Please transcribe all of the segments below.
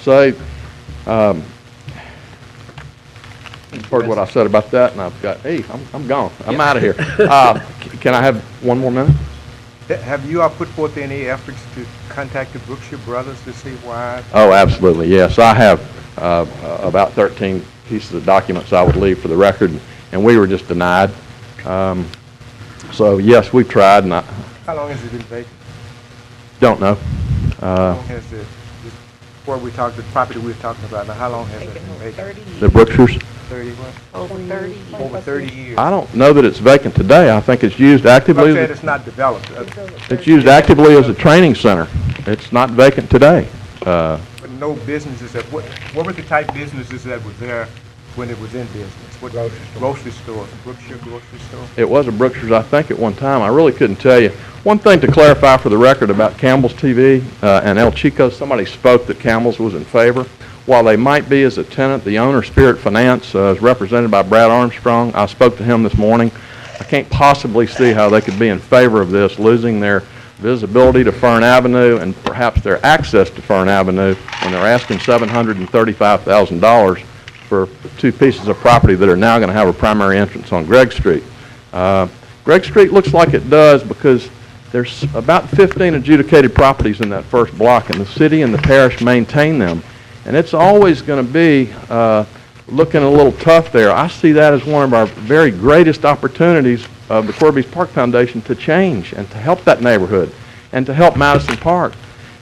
say, you've heard what I said about that, and I've got, hey, I'm gone. I'm out of here. Can I have one more minute? Have you all put forth any efforts to contact the Brookshire brothers to see why? Oh, absolutely, yes. I have about 13 pieces of documents I would leave for the record, and we were just denied. So, yes, we've tried. And how long has it been vacant? Don't know. How long has before we talked, the property we were talking about, now how long has it been vacant? The Brookshires? 30 what? Over 30. Over 30 years. I don't know that it's vacant today. I think it's used actively. But it's not developed. It's used actively as a training center. It's not vacant today. But no businesses that, what were the type businesses that were there when it was in business? What grocery store? Brookshire grocery store? It was a Brookshire's, I think, at one time. I really couldn't tell you. One thing to clarify for the record about Campbell's TV and El Chico, somebody spoke that Campbell's was in favor. While they might be as a tenant, the owner, Spirit Finance, is represented by Brad Armstrong. I spoke to him this morning. I can't possibly see how they could be in favor of this, losing their visibility to Fern Avenue and perhaps their access to Fern Avenue when they're asking $735,000 for 2 pieces of property that are now going to have a primary entrance on Gregg Street. Gregg Street looks like it does because there's about 15 adjudicated properties in that first block, and the city and the parish maintain them. And it's always going to be looking a little tough there. I see that as one of our very greatest opportunities of the Corby's Park Foundation to change and to help that neighborhood and to help Madison Park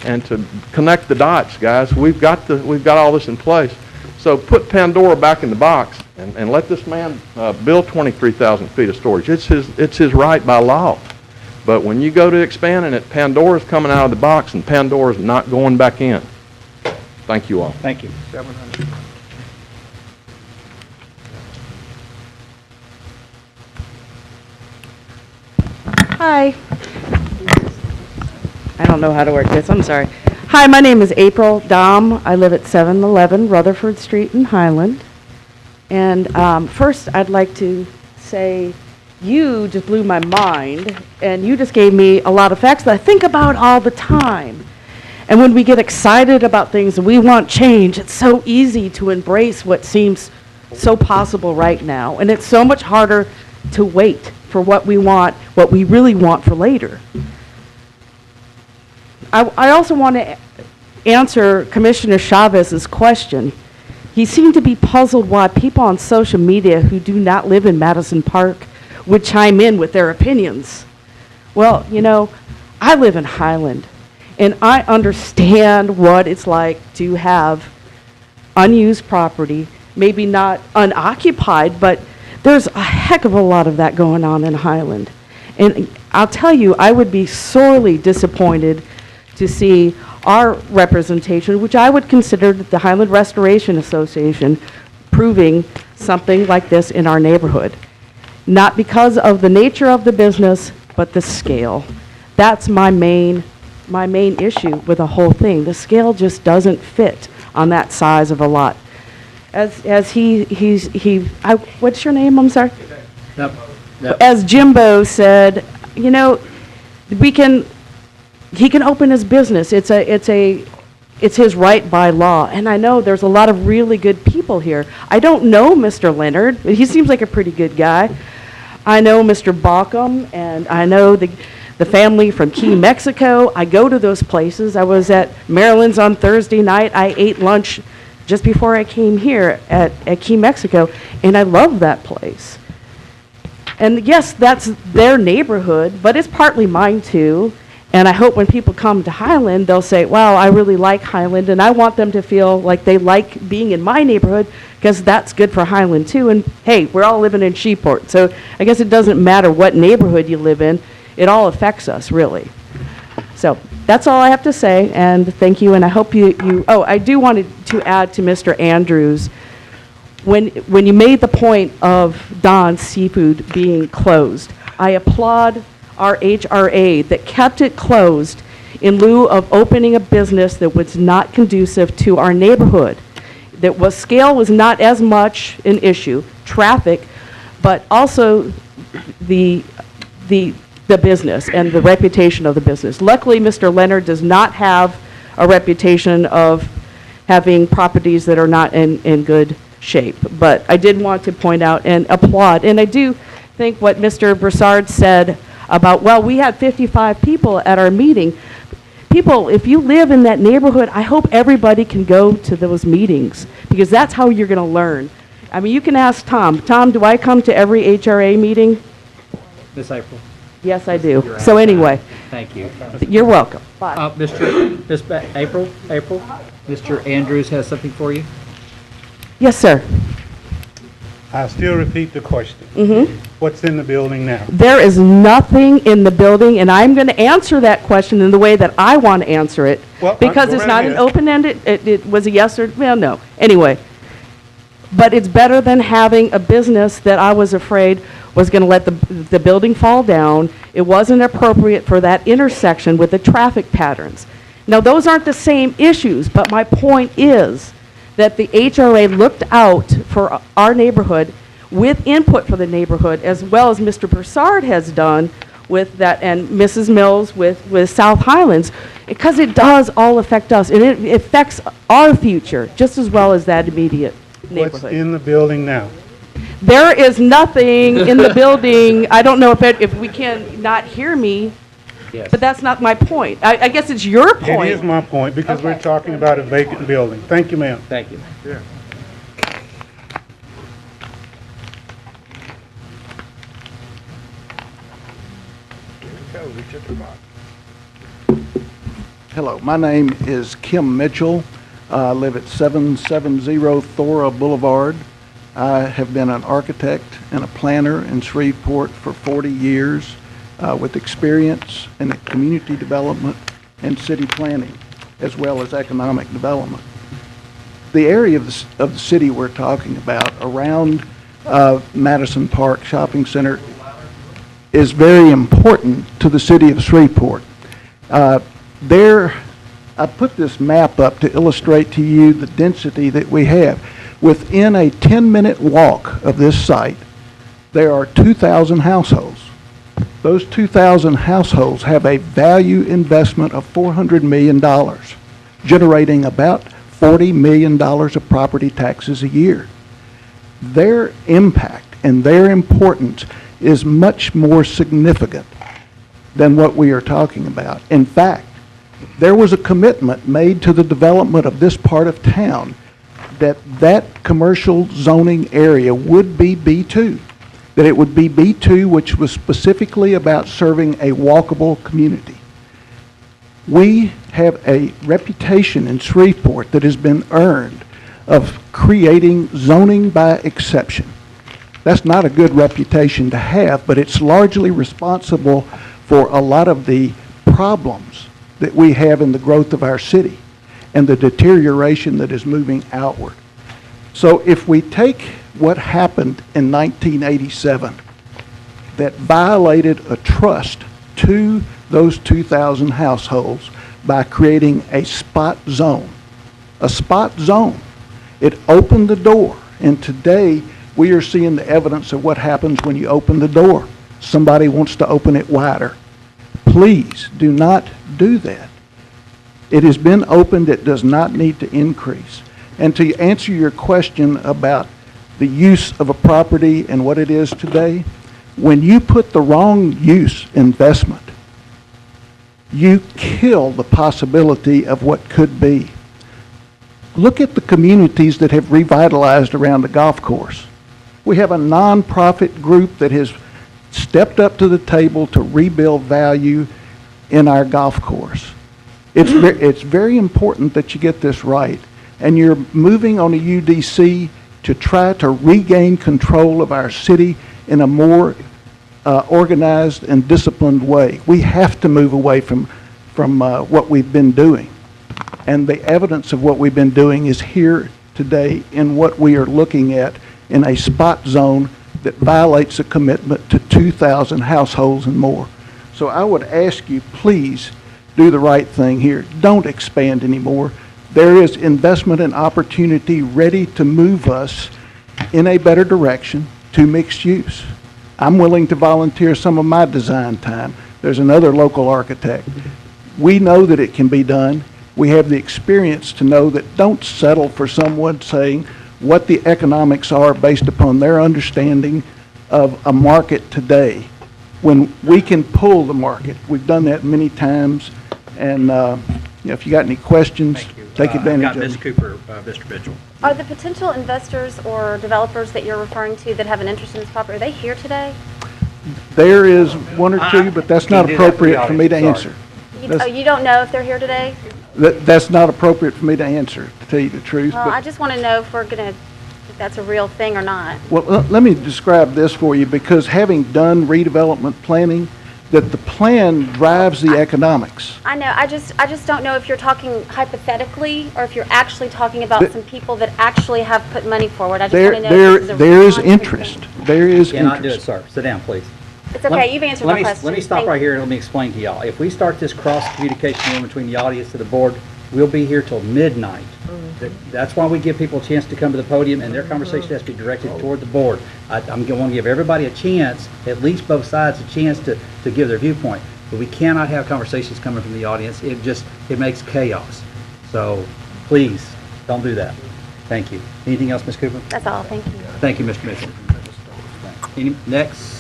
and to connect the dots, guys. We've got all this in place. So put Pandora back in the box and let this man build 23,000 feet of storage. It's his right by law. But when you go to expanding it, Pandora's coming out of the box and Pandora's not going back in. Thank you all. Thank you. 700. Hi. I don't know how to work this. I'm sorry. Hi, my name is April Dom. I live at 711 Rutherford Street in Highland. And first, I'd like to say you just blew my mind, and you just gave me a lot of facts that I think about all the time. And when we get excited about things and we want change, it's so easy to embrace what seems so possible right now. And it's so much harder to wait for what we want, what we really want for later. I also want to answer Commissioner Chavez's question. He seemed to be puzzled why people on social media who do not live in Madison Park would chime in with their opinions. Well, you know, I live in Highland, and I understand what it's like to have unused property, maybe not unoccupied, but there's a heck of a lot of that going on in Highland. And I'll tell you, I would be sorely disappointed to see our representation, which I would consider the Highland Restoration Association, proving something like this in our neighborhood. Not because of the nature of the business, but the scale. That's my main issue with the whole thing. The scale just doesn't fit on that size of a lot. What's your name? I'm sorry. Yep. As Jimbo said, you know, he can open his business. It's his right by law. And I know there's a lot of really good people here. I don't know Mr. Leonard. He seems like a pretty good guy. I know Mr. Baucom, and I know the family from Key, Mexico. I go to those places. I was at Maryland's on Thursday night. I ate lunch just before I came here at Key, Mexico, and I love that place. And yes, that's their neighborhood, but it's partly mine too. And I hope when people come to Highland, they'll say, wow, I really like Highland, and I want them to feel like they like being in my neighborhood, because that's good for Highland too. And hey, we're all living in Shreveport, so I guess it doesn't matter what neighborhood you live in. It all affects us, really. So that's all I have to say, and thank you, and I hope I do want to add to Mr. Andrews, when you made the point of Don's Seafood being closed, I applaud our HRA that kept it closed in lieu of opening a business that was not conducive to our neighborhood. Scale was not as much an issue, traffic, but also the business and the reputation of the business. Luckily, Mr. Leonard does not have a reputation of having properties that are not in good shape. But I did want to point out and applaud, and I do think what Mr. Broussard said about, well, we had 55 people at our meeting. People, if you live in that neighborhood, I hope everybody can go to those meetings, because that's how you're going to learn. I mean, you can ask Tom. Tom, do I come to every HRA meeting? Miss April. Yes, I do. So anyway, Thank you. you're welcome. Bye. April, Mr. Andrews has something for you. Yes, sir. I still repeat the question. What's in the building now? There is nothing in the building, and I'm going to answer that question in the way that I want to answer it, Well, because go it's right not an ahead. open-ended, it was a yes or, well, no. Anyway, but it's better than having a business that I was afraid was going to let the building fall down. It wasn't appropriate for that intersection with the traffic patterns. Now, those aren't the same issues, but my point is that the HRA looked out for our neighborhood with input for the neighborhood, as well as Mr. Broussard has done with that, and Mrs. Mills with South Highlands, because it does all affect us, and it affects our future just as well as that immediate What's neighborhood. in the building now? There is nothing in the building. I don't know if we can not hear me, Yes. but that's not my point. I guess it's your point. It is my point, because we're Okay. talking about a vacant building. Thank you, ma'am. Thank you. Hello, my name is Kim Mitchell. I live at 770 Thora Boulevard. I have been an architect and a planner in Shreveport for 40 years with experience in community development and city planning, as well as economic development. The area of the city we're talking about around Madison Park Shopping Center is very important to the city of Shreveport. I put this map up to illustrate to you the density that we have. Within a 10-minute walk of this site, there are 2,000 households. Those 2,000 households have a value investment of $400 million, generating about $40 million of property taxes a year. Their impact and their importance is much more significant than what we are talking about. In fact, there was a commitment made to the development of this part of town that commercial zoning area would be B2, that it would be B2, which was specifically about serving a walkable community. We have a reputation in Shreveport that has been earned of creating zoning by exception. That's not a good reputation to have, but it's largely responsible for a lot of the problems that we have in the growth of our city and the deterioration that is moving outward. So if we take what happened in 1987 that violated a trust to those 2,000 households by creating a spot zone, it opened the door, and today we are seeing the evidence of what happens when you open the door. Somebody wants to open it wider. Please do not do that. It has been opened. It does not need to increase. And to answer your question about the use of a property and what it is today, when you put the wrong use investment, you kill the possibility of what could be. Look at the communities that have revitalized around the golf course. We have a nonprofit group that has stepped up to the table to rebuild value in our golf course. It's very important that you get this right, and you're moving on a UDC to try to regain control of our city in a more organized and disciplined way. We have to move away from what we've been doing, and the evidence of what we've been doing is here today in what we are looking at in a spot zone that violates a commitment to 2,000 households and more. So I would ask you, please do the right thing here. Don't expand anymore. There is investment and opportunity ready to move us in a better direction to mixed use. I'm willing to volunteer some of my design time. There's another local architect. We know that it can be done. We have the experience to know that don't settle for someone saying what the economics are based upon their understanding of a market today, when we can pull the market. We've done that many times, and if you got any questions, take advantage I've got of Ms. them. Cooper, Mr. Mitchell. Are the potential investors or developers that you're referring to that have an interest in this property, are they here today? There is one or two, but that's not Can't do that for the appropriate for me to audience, sorry. answer. You don't know if they're here today? That's not appropriate for me to answer, to tell you the truth. Well, but- I just want to know if we're going to, if that's a real thing or not. Well, let me describe this for you, because having done redevelopment planning, that the plan drives the economics. I know, I just don't know if you're talking hypothetically or if you're actually talking about The- some people that actually have put money forward. I just There, want to know there, if this is a there is concrete interest. thing. There is Cannot do it, interest. sir. Sit down, please. It's okay, you've answered my question. Let me stop Thank right you. here and let me explain to y'all. If we start this cross-communication in between the audience to the board, we'll be here till midnight. That's why we give people a chance to come to the podium, and their conversation has to be directed toward the board. I'm going to give everybody a chance, at least both sides, a chance to give their viewpoint. But we cannot have conversations coming from the audience. It makes chaos. So please, don't do that. Thank you. Anything else, Ms. Cooper? That's all, thank you. Thank you, Mr. Mitchell. Next.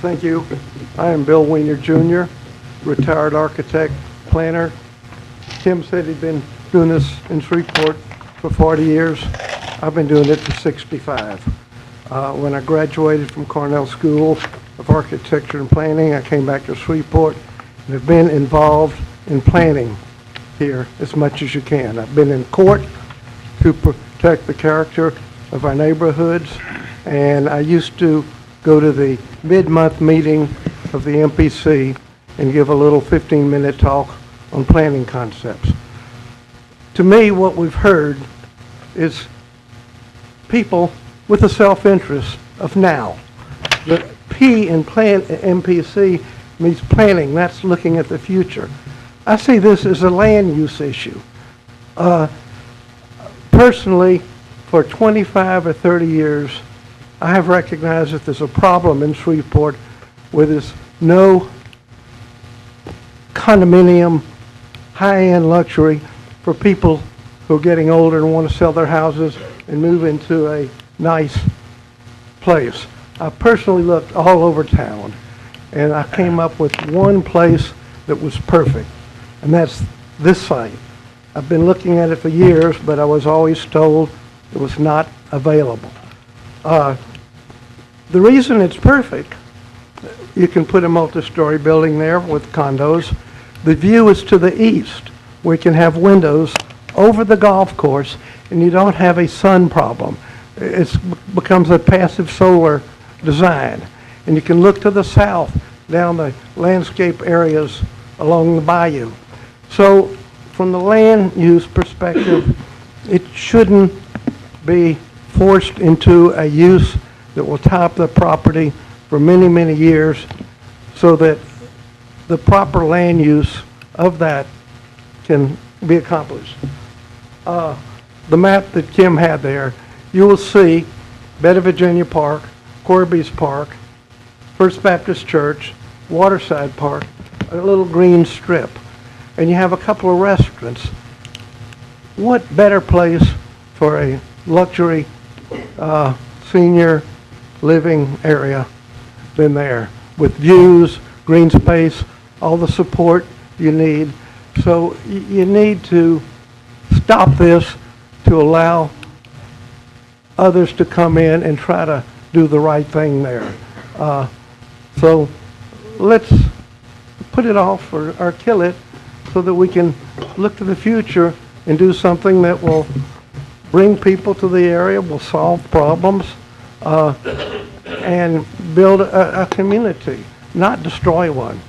Thank you. I am Bill Weiner Jr., retired architect, planner. Tim said he'd been doing this in Shreveport for 40 years. I've been doing it for 65. When I graduated from Cornell School of Architecture and Planning, I came back to Shreveport and have been involved in planning here as much as you can. I've been in court to protect the character of our neighborhoods, and I used to go to the mid-month meeting of the MPC and give a little 15-minute talk on planning concepts. To me, what we've heard is people with a self-interest of now. The P in MPC means planning. That's looking at the future. I see this as a land use issue. Personally, for 25 or 30 years, I have recognized that there's a problem in Shreveport where there's no condominium, high-end luxury for people who are getting older and want to sell their houses and move into a nice place. I personally looked all over town, and I came up with one place that was perfect, and that's this site. I've been looking at it for years, but I was always told it was not available. The reason it's perfect, you can put a multi-story building there with condos. The view is to the east, where you can have windows over the golf course, and you don't have a sun problem. It becomes a passive solar design. And you can look to the south, down the landscape areas along the bayou. So from the land use perspective, it shouldn't be forced into a use that will top the property for many, many years, so that the proper land use of that can be accomplished. The map that Kim had there, you will see Beta Virginia Park, Corby's Park, First Baptist Church, Waterside Park, a little green strip, and you have a couple of restaurants. What better place for a luxury senior living area than there, with views, green space, all the support you need. So you need to stop this to allow others to come in and try to do the right thing there. So let's put it off or kill it so that we can look to the future and do something that will bring people to the area, will solve problems, and build a community, not destroy one.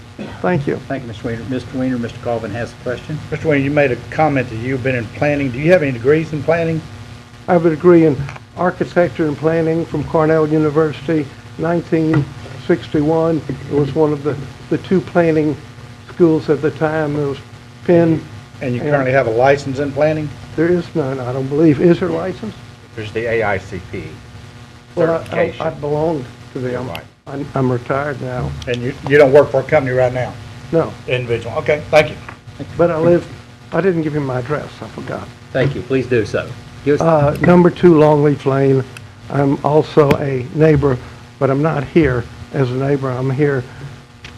Thank you. Thank you, Mr. Weiner. Mr. Weiner, Mr. Colvin has a question. Mr. Wayne, you made a comment that you've been in planning. Do you have any degrees in planning? I have a degree in architecture and planning from Cornell University, 1961. It was one of the two planning schools at the time. There was Penn. And you currently have a license in planning? There is none, I don't believe. Is there a license? There's the AICP Well, I certification. belong to them. Right. I'm retired now. And you don't work for a company right now? No, Individual, okay, thank you. but I didn't give you my address, I forgot. Thank you, please do so. Give us, Number 2 Longleaf Lane. I'm also a neighbor, but I'm not here as a neighbor. I'm here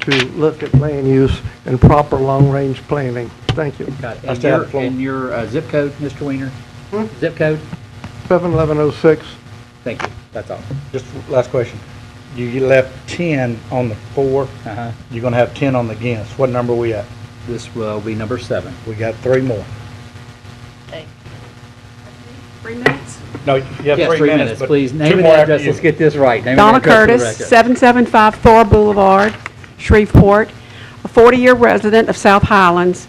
to look at land use and proper long-range planning. Thank you. got it. I still have the floor. And your zip code, Mr. Weiner? Zip code? 71106. Thank you, that's all. Just last question. You left 10 on the for, Uh-huh. you're gonna have 10 on the against. What number are we at? This will be number 7. We got 3 more. 3 minutes? No, you have Yes, 3 minutes, but please. 2 Name and more after address, you. let's get this right. Name and Donna address for the Curtis, record. 7755 Thor Boulevard, Shreveport, a 40-year resident of South Highlands,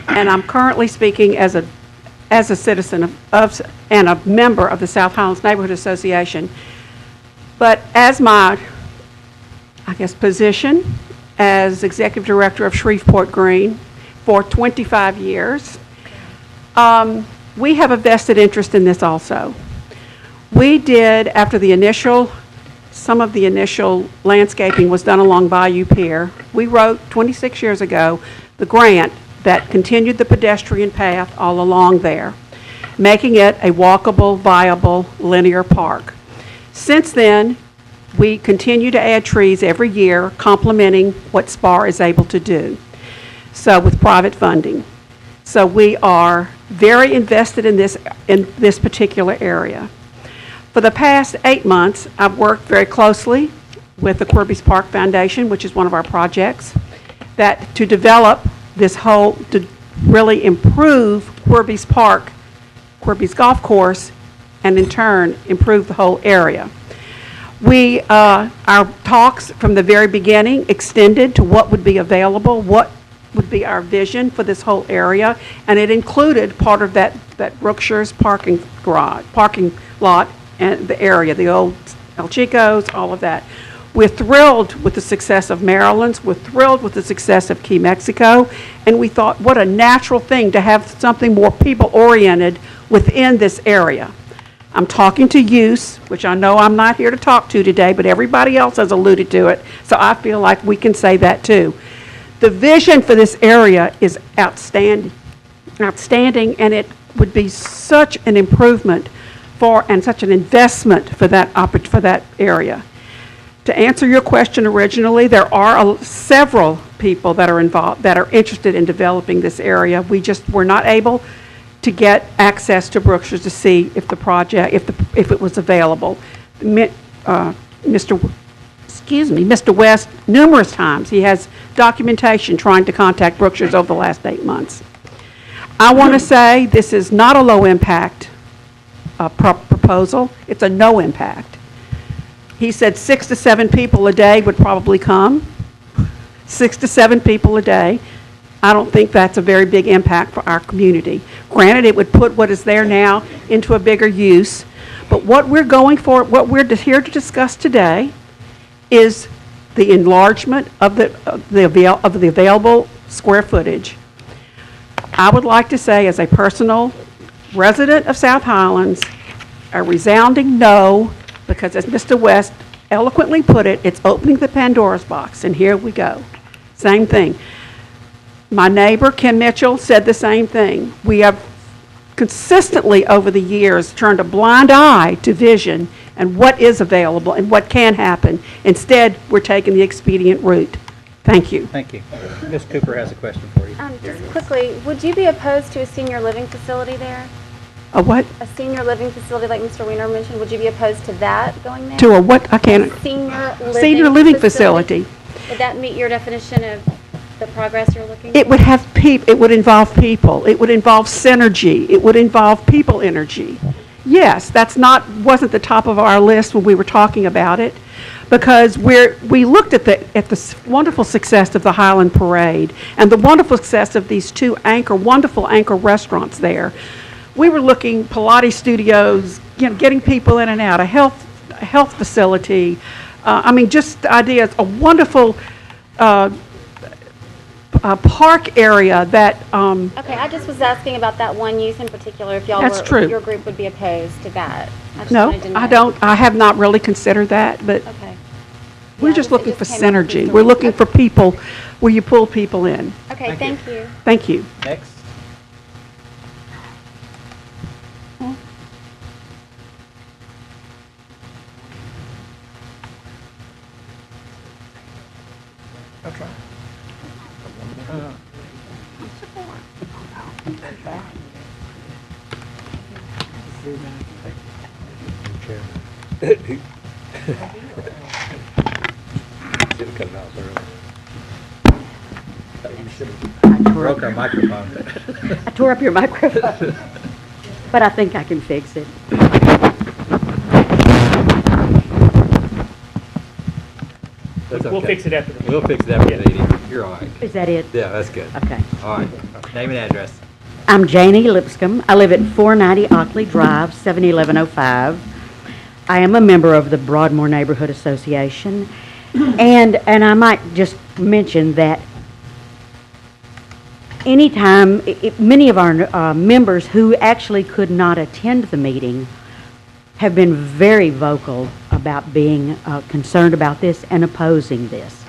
and I'm currently speaking as a citizen of and a member of the South Highlands Neighborhood Association. But as my, I guess, position as Executive Director of Shreveport Green for 25 years, we have a vested interest in this also. We did, after some of the initial landscaping was done along Bayou Pier, we wrote 26 years ago the grant that continued the pedestrian path all along there, making it a walkable, viable, linear park. Since then, we continue to add trees every year, complementing what SPAR is able to do, so with private funding. So we are very invested in this particular area. For the past 8 months, I've worked very closely with the Quirby's Park Foundation, which is one of our projects, to develop to really improve Quirby's Park, Quirby's Golf Course, and in turn, improve the whole area. Our talks from the very beginning extended to what would be available, what would be our vision for this whole area, and it included part of that Brookshire's parking lot and the area, the old El Chicos, all of that. We're thrilled with the success of Maryland's, we're thrilled with the success of Key Mexico, and we thought what a natural thing to have something more people-oriented within this area. I'm talking to use, which I know I'm not here to talk to today, but everybody else has alluded to it, so I feel like we can say that too. The vision for this area is outstanding, and it would be such an improvement and such an investment for that area. To answer your question originally, there are several people that are involved, that are interested in developing this area. We just were not able to get access to Brookshire's to see if the project, if it was available. Mr. West, numerous times, he has documentation trying to contact Brookshire's over the last 8 months. I want to say this is not a low impact proposal. It's a no impact. He said 6 to 7 people a day would probably come. 6 to 7 people a day. I don't think that's a very big impact for our community. Granted, it would put what is there now into a bigger use, but what we're going for, what we're here to discuss today, is the enlargement of the available square footage. I would like to say, as a personal resident of South Highlands, a resounding no, because as Mr. West eloquently put it, it's opening the Pandora's box, and here we go. Same thing. My neighbor, Kim Mitchell, said the same thing. We have consistently over the years turned a blind eye to vision and what is available and what can happen. Instead, we're taking the expedient route. Thank you. Thank you. Ms. Cooper has a question for you. Just quickly, would you be opposed to a senior living facility there? A what? A senior living facility like Mr. Weiner mentioned, would you be opposed to that going there? To a what? I can't. Senior living facility. Would that meet your definition of the progress you're looking for? It would have it would involve people. It would involve synergy. It would involve people energy. Yes, wasn't the top of our list when we were talking about it, because we looked at the wonderful success of the Highland Parade and the wonderful success of these two wonderful anchor restaurants there. We were looking Pilates studios, getting people in and out, a health facility. Just ideas, a wonderful park area that. Okay, I just was asking about that one use in particular. If your group would be opposed to that. No, I don't. I have not really considered that, but. Okay. We're Yeah, just it looking just for came up synergy. recently. We're looking for people where you pull people in. Okay, thank you. Thank you. Next. Broke our microphone. I tore up your microphone, but I think I can fix it. We'll fix it after the meeting. We'll fix it after the meeting. You're all right. Is that it? Yeah, that's good. Okay. All right. Name and address. I'm Janie Lipscomb. I live at 490 Ockley Drive, 71105. I am a member of the Broadmoor Neighborhood Association. And I might just mention that anytime, many of our members who actually could not attend the meeting have been very vocal about being concerned about this and opposing this.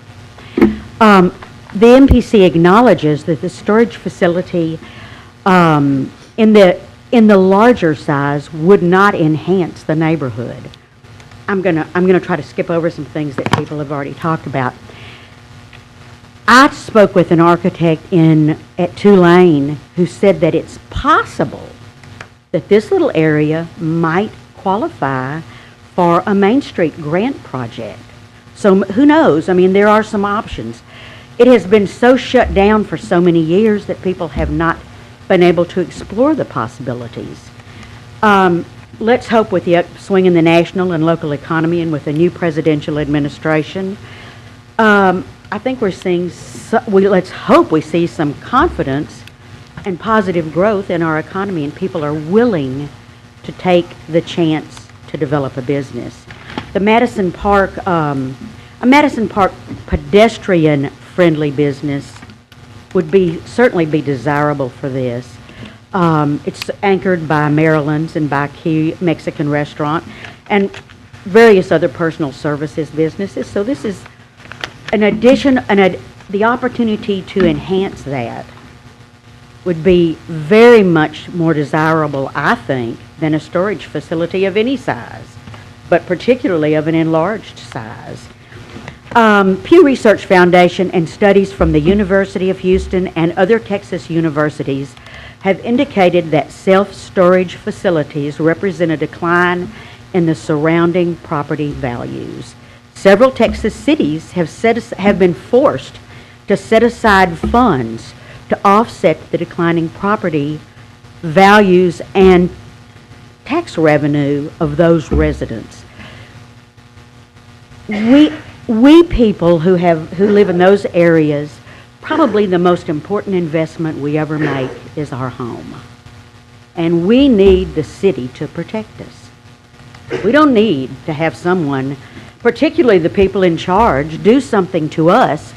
The MPC acknowledges that the storage facility in the larger size would not enhance the neighborhood. I'm gonna try to skip over some things that people have already talked about. I spoke with an architect at Tulane who said that it's possible that this little area might qualify for a Main Street grant project. So who knows? I mean, there are some options. It has been so shut down for so many years that people have not been able to explore the possibilities. Let's hope with the upswing in the national and local economy and with a new presidential administration, I think we're seeing, let's hope we see some confidence and positive growth in our economy and people are willing to take the chance to develop a business. The Madison Park, a Madison Park pedestrian-friendly business would certainly be desirable for this. It's anchored by Maryland's and by Key Mexican Restaurant and various other personal services businesses. So this is an addition, the opportunity to enhance that would be very much more desirable, I think, than a storage facility of any size, but particularly of an enlarged size. Pew Research Foundation and studies from the University of Houston and other Texas universities have indicated that self-storage facilities represent a decline in the surrounding property values. Several Texas cities have been forced to set aside funds to offset the declining property values and tax revenue of those residents. We people who live in those areas, probably the most important investment we ever make is our home. And we need the city to protect us. We don't need to have someone, particularly the people in charge, do something to us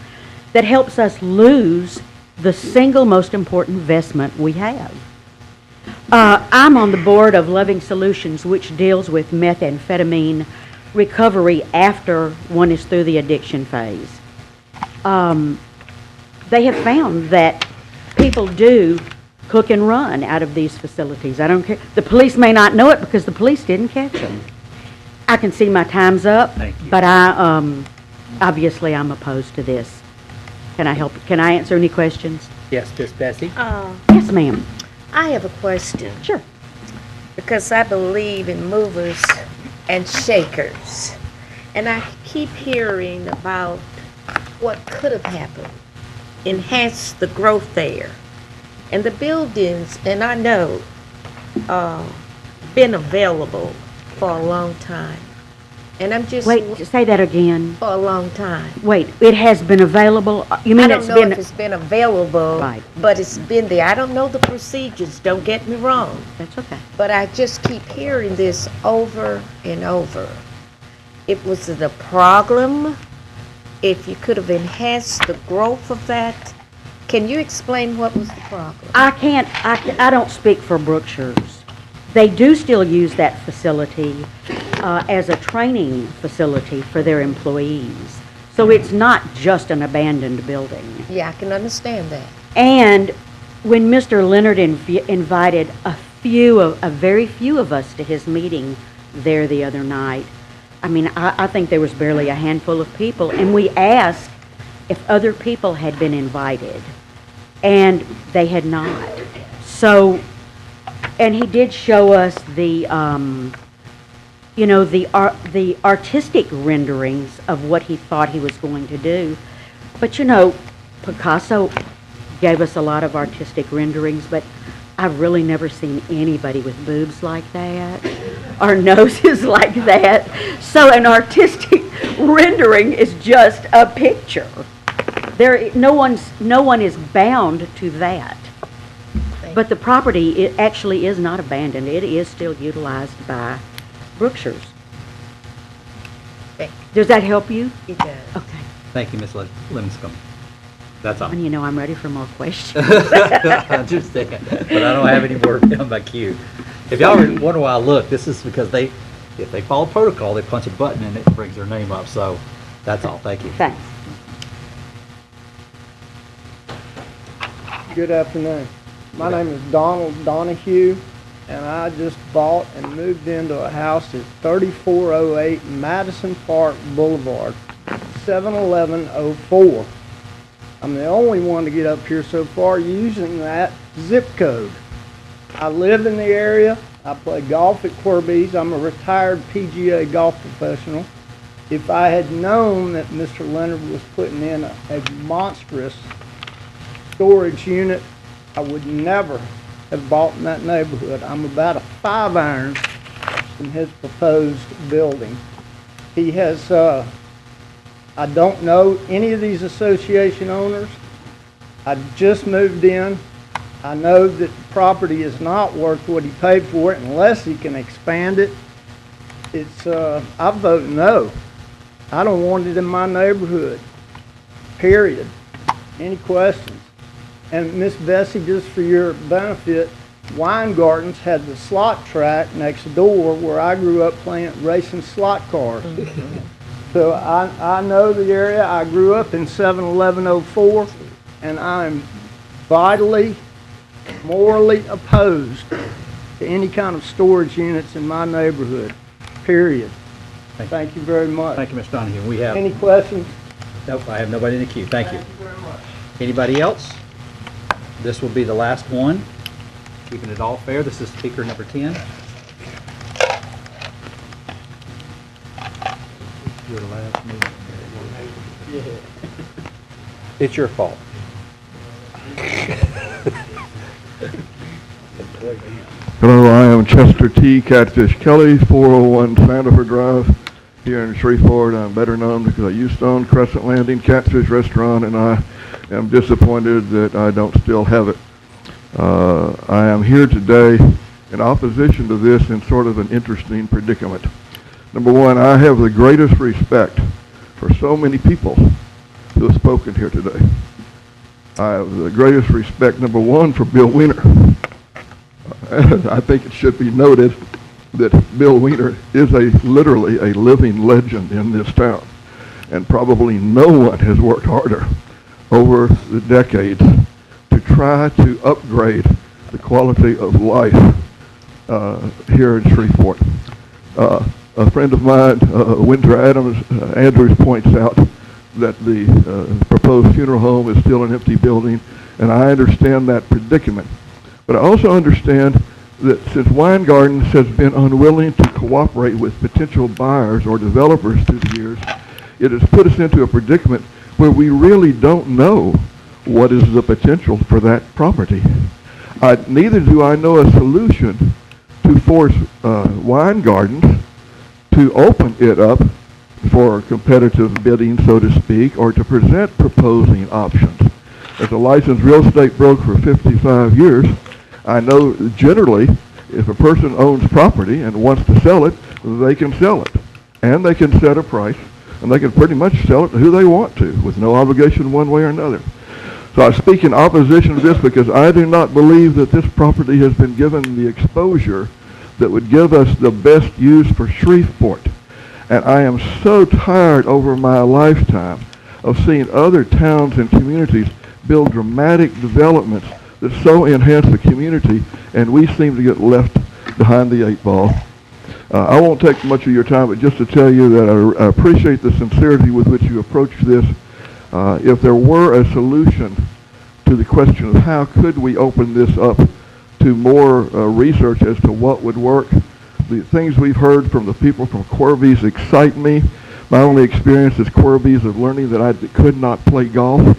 that helps us lose the single most important investment we have. I'm on the board of Loving Solutions, which deals with methamphetamine recovery after one is through the addiction phase. They have found that people do cook and run out of these facilities. I don't care. The police may not know it because the police didn't catch them. I can see my time's up, but obviously I'm opposed to this. Can I help? Can I answer any questions? Yes, Miss Bessie. Yes, ma'am. I have a question. Sure. Because I believe in movers and shakers. And I keep hearing about what could have happened, enhance the growth there. And the buildings, and I know, been available for a long time. And I'm just... Wait, say that again. For a long time. Wait, it has been available? You mean it's been... I don't know if it's been available, right, but it's been there. I don't know the procedures, don't get me wrong. That's okay. But I just keep hearing this over and over. It was the problem, if you could have enhanced the growth of that. Can you explain what was the problem? I can't, I don't speak for Brookshire's. They do still use that facility as a training facility for their employees. So it's not just an abandoned building. Yeah, I can understand that. And when Mr. Leonard invited a very few of us to his meeting there the other night, I mean, I think there was barely a handful of people, and we asked if other people had been invited, and they had not. So, and he did show us the, you know, the artistic renderings of what he thought he was going to do. But you know, Picasso gave us a lot of artistic renderings, but I've really never seen anybody with boobs like that or noses like that. So an artistic rendering is just a picture. No one is bound to that. But the property, it actually is not abandoned. It is still utilized by Brookshires. Does that help you? It does. Okay. Thank you, Ms. Lipscomb. That's all. And you know, I'm ready for more questions. I understand, but I don't have any more on my queue. If y'all wonder why I look, this is because if they follow protocol, they punch a button and it brings their name up. So that's all. Thank you. Thanks. Good afternoon. My name is Donald Donahue, and I just bought and moved into a house at 3408 Madison Park Boulevard, 71104. I'm the only one to get up here so far using that zip code. I live in the area. I play golf at Quirby's. I'm a retired PGA golf professional. If I had known that Mr. Leonard was putting in a monstrous storage unit, I would never have bought in that neighborhood. I'm about a 5 iron from his proposed building. He has, I don't know any of these association owners. I just moved in. I know that the property is not worth what he paid for it unless he can expand it. It's, I vote no. I don't want it in my neighborhood, period. Any questions? And Miss Bessie, just for your benefit, Wine Gardens had the slot track next door where I grew up playing racing slot cars. So I know the area. I grew up in 71104, and I'm vitally, morally opposed to any kind of storage units in my neighborhood, period. Thank you very much. Thank you, Mr. Donahue. We have any questions? Nope, I have nobody in the queue. Thank you. Anybody else? This will be the last one. Keeping it all fair. This is speaker number 10. Your last meeting. Yeah. It's your fault. Hello, I am Chester T. Catfish Kelly, 401 Sandifer Drive here in Shreveport. I'm better known because I used to own Crescent Landing Catfish Restaurant, and I am disappointed that I don't still have it. I am here today in opposition to this in sort of an interesting predicament. Number one, I have the greatest respect for so many people who have spoken here today. I have the greatest respect, number one, for Bill Weiner. I think it should be noted that Bill Weiner is literally a living legend in this town, and probably no one has worked harder over the decades to try to upgrade the quality of life here in Shreveport. A friend of mine, Winter Andrews, points out that the proposed funeral home is still an empty building, and I understand that predicament. But I also understand that since Wine Gardens has been unwilling to cooperate with potential buyers or developers through the years, it has put us into a predicament where we really don't know what is the potential for that property. Neither do I know a solution to force Wine Gardens to open it up for competitive bidding, so to speak, or to present proposing options. As a licensed real estate broker for 55 years, I know generally if a person owns property and wants to sell it, they can sell it. And they can set a price, and they can pretty much sell it to who they want to, with no obligation one way or another. So I speak in opposition to this because I do not believe that this property has been given the exposure that would give us the best use for Shreveport. And I am so tired over my lifetime of seeing other towns and communities build dramatic developments that so enhance the community, and we seem to get left behind the 8 ball. I won't take much of your time, but just to tell you that I appreciate the sincerity with which you approach this. If there were a solution to the question of how could we open this up to more research as to what would work, the things we've heard from the people from Corby's excite me. My only experience is Corby's of learning that I could not play golf,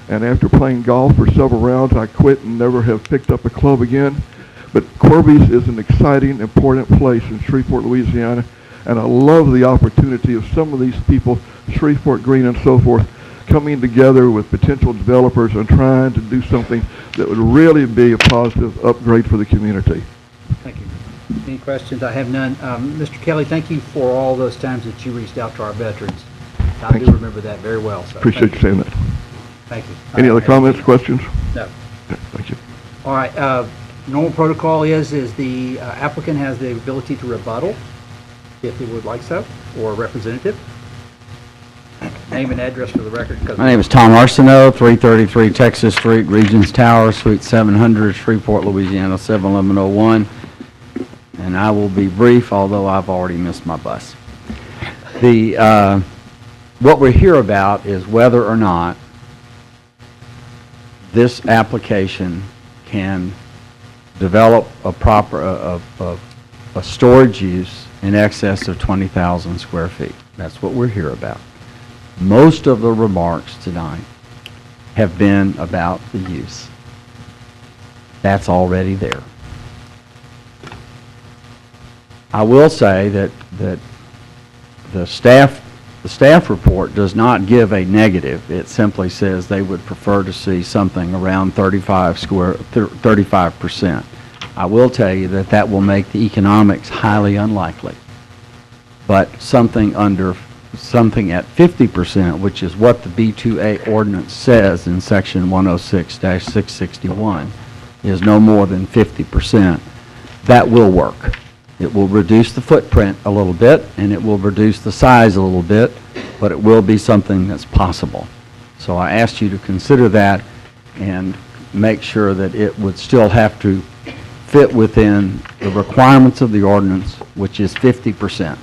and after playing golf for several rounds, I quit and never have picked up a club again. But Corby's is an exciting, important place in Shreveport, Louisiana, and I love the opportunity of some of these people, Shreveport Green and so forth, coming together with potential developers and trying to do something that would really be a positive upgrade for the community. Thank you. Any questions? I have none. Mr. Kelly, thank you for all those times that you reached out to our veterans. I do remember that very well. So Appreciate you saying that. Thank you. Any other comments, questions? No. Okay, thank you. All right. Normal protocol is the applicant has the ability to rebuttal if they would like so, or a representative. Name and address for the record. My name is Tom Arsenault, 333 Texas Street, Regions Tower, Suite 700, Shreveport, Louisiana, 71101. And I will be brief, although I've already missed my bus. What we're here about is whether or not this application can develop a storage use in excess of 20,000 square feet. That's what we're here about. Most of the remarks tonight have been about the use. That's already there. I will say that the staff report does not give a negative. It simply says they would prefer to see something around 35%. I will tell you that that will make the economics highly unlikely. But something at 50%, which is what the B2A ordinance says in section 106-661, is no more than 50%. That will work. It will reduce the footprint a little bit, and it will reduce the size a little bit, but it will be something that's possible. So I asked you to consider that and make sure that it would still have to fit within the requirements of the ordinance, which is 50%.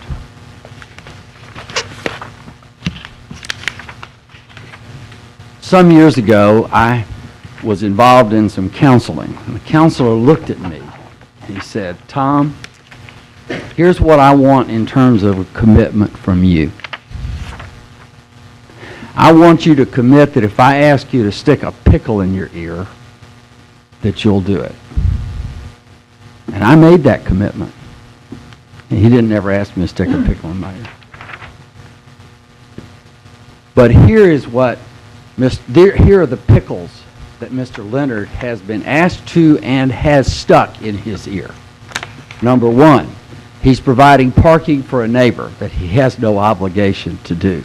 Some years ago, I was involved in some counseling, and the counselor looked at me. He said, "Tom, here's what I want in terms of a commitment from you. I want you to commit that if I ask you to stick a pickle in your ear, that you'll do it." And I made that commitment. And he didn't ever ask me to stick a pickle in my ear. But here is what, here are the pickles that Mr. Leonard has been asked to and has stuck in his ear. Number one, he's providing parking for a neighbor that he has no obligation to do.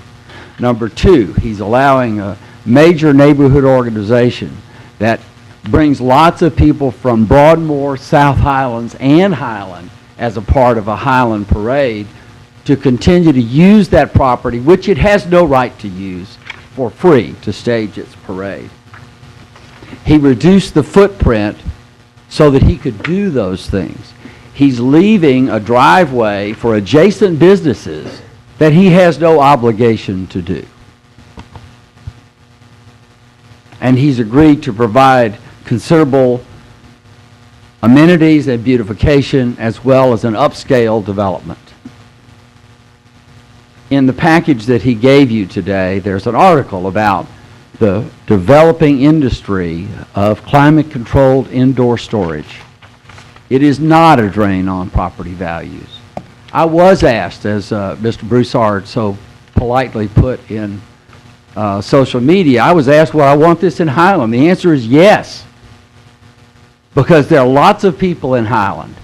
Number two, he's allowing a major neighborhood organization that brings lots of people from Broadmoor, South Highlands, and Highland as a part of a Highland parade to continue to use that property, which it has no right to use, for free to stage its parade. He reduced the footprint so that he could do those things. He's leaving a driveway for adjacent businesses that he has no obligation to do. And he's agreed to provide considerable amenities and beautification as well as an upscale development. In the package that he gave you today, there's an article about the developing industry of climate-controlled indoor storage. It is not a drain on property values. I was asked, as Mr. Broussard so politely put in social media, I was asked, well, I want this in Highland. The answer is yes, because there are lots of people in Highland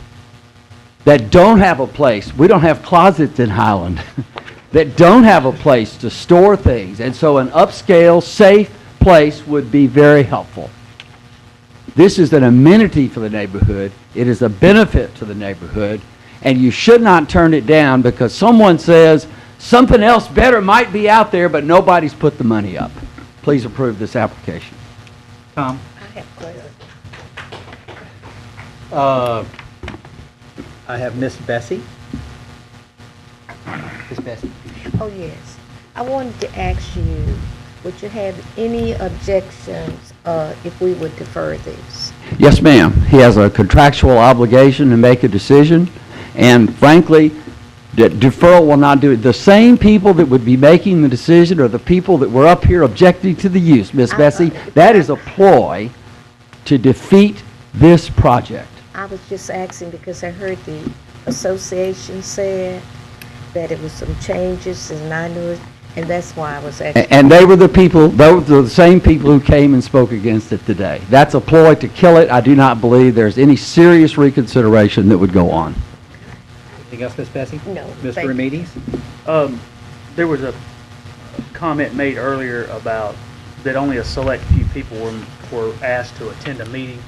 that don't have a place. We don't have closets in Highland that don't have a place to store things, and so an upscale, safe place would be very helpful. This is an amenity for the neighborhood. It is a benefit to the neighborhood, and you should not turn it down because someone says Something else better might be out there, but nobody's put the money up. Please approve this application. Tom? I have questions. I have Miss Bessie. Miss Bessie. Oh, yes. I wanted to ask you, would you have any objections if we would defer this? Yes, ma'am. He has a contractual obligation to make a decision, and frankly, deferral will not do it. The same people that would be making the decision are the people that were up here objecting to the use, Miss Bessie. That is a ploy to defeat this project. I was just asking because I heard the association said that it was some changes, and I knew it, and that's why I was asking. And they were the people, those are the same people who came and spoke against it today. That's a ploy to kill it. I do not believe there's any serious reconsideration that would go on. Anything else, Miss Bessie? No. Mr. Remedies? There was a comment made earlier about that only a select few people were asked to attend a meeting.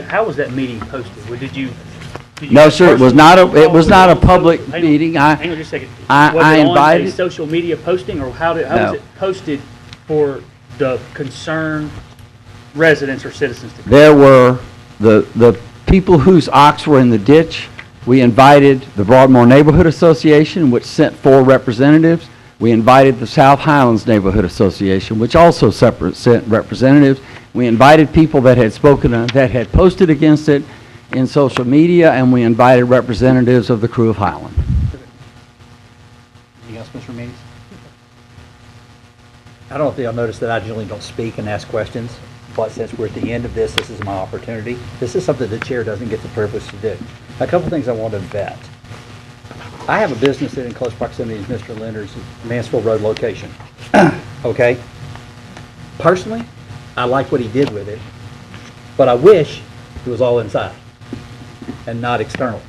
How was that meeting posted? Did you No, sir, it was not a public meeting. Hang on just a second. I Was it on invited. a social media posting, or how was it posted for the concerned residents or citizens to come? There were the people whose ox were in the ditch. We invited the Broadmoor Neighborhood Association, which sent 4 representatives. We invited the South Highlands Neighborhood Association, which also sent representatives. We invited people that had spoken, that had posted against it in social media, and we invited representatives of the crew of Highland. Anything else, Mr. Remedies? I don't know if y'all noticed that I generally don't speak and ask questions, but since we're at the end of this, this is my opportunity. This is something the chair doesn't get the privilege to do. A couple things I want to vet. I have a business that in close proximity to Mr. Leonard's Mansfield Road location. Okay? Personally, I like what he did with it, but I wish it was all inside and not external.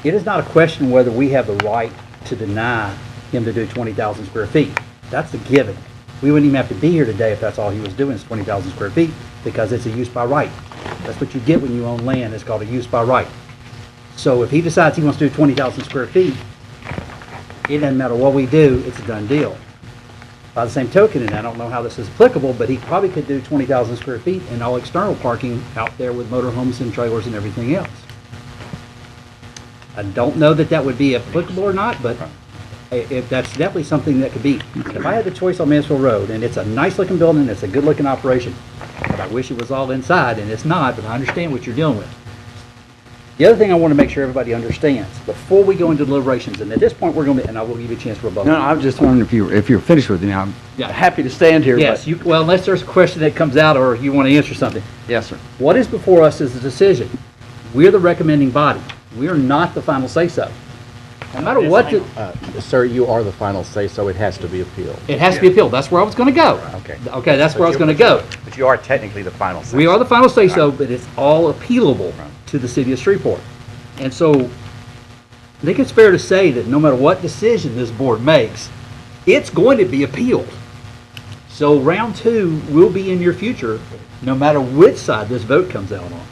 It is not a question whether we have the right to deny him to do 20,000 square feet. That's a given. We wouldn't even have to be here today if that's all he was doing is 20,000 square feet, because it's a use by right. That's what you get when you own land. It's called a use by right. So if he decides he wants to do 20,000 square feet, it doesn't matter what we do, it's a done deal. By the same token, and I don't know how this is applicable, but he probably could do 20,000 square feet and all external parking out there with motorhomes and trailers and everything else. I don't know that that would be applicable or not, but if that's definitely something that could be. If I had the choice on Mansfield Road, and it's a nice looking building, it's a good looking operation, but I wish it was all inside, and it's not, but I understand what you're dealing with. The other thing I want to make sure everybody understands, before we go into deliberations, and at this point we're going to, and I will give you a chance for a rebuttal. No, I was just wondering if you're finished with me. I'm happy to stand here. Yes, but well, unless there's a question that comes out or you want to answer something. Yes, sir. What is before us is the decision. We're the recommending body. We are not the final say-so. No matter what Sir, you are the final say-so. It has to be appealed. it has to be appealed. That's where I was going to go. Okay. Okay, that's where I was going to go. But you are technically the final say-so. We are the final say-so, but it's all appealable to the city of Shreveport. And so I think it's fair to say that no matter what decision this board makes, it's going to be appealed. So round 2 will be in your future, no matter which side this vote comes out on,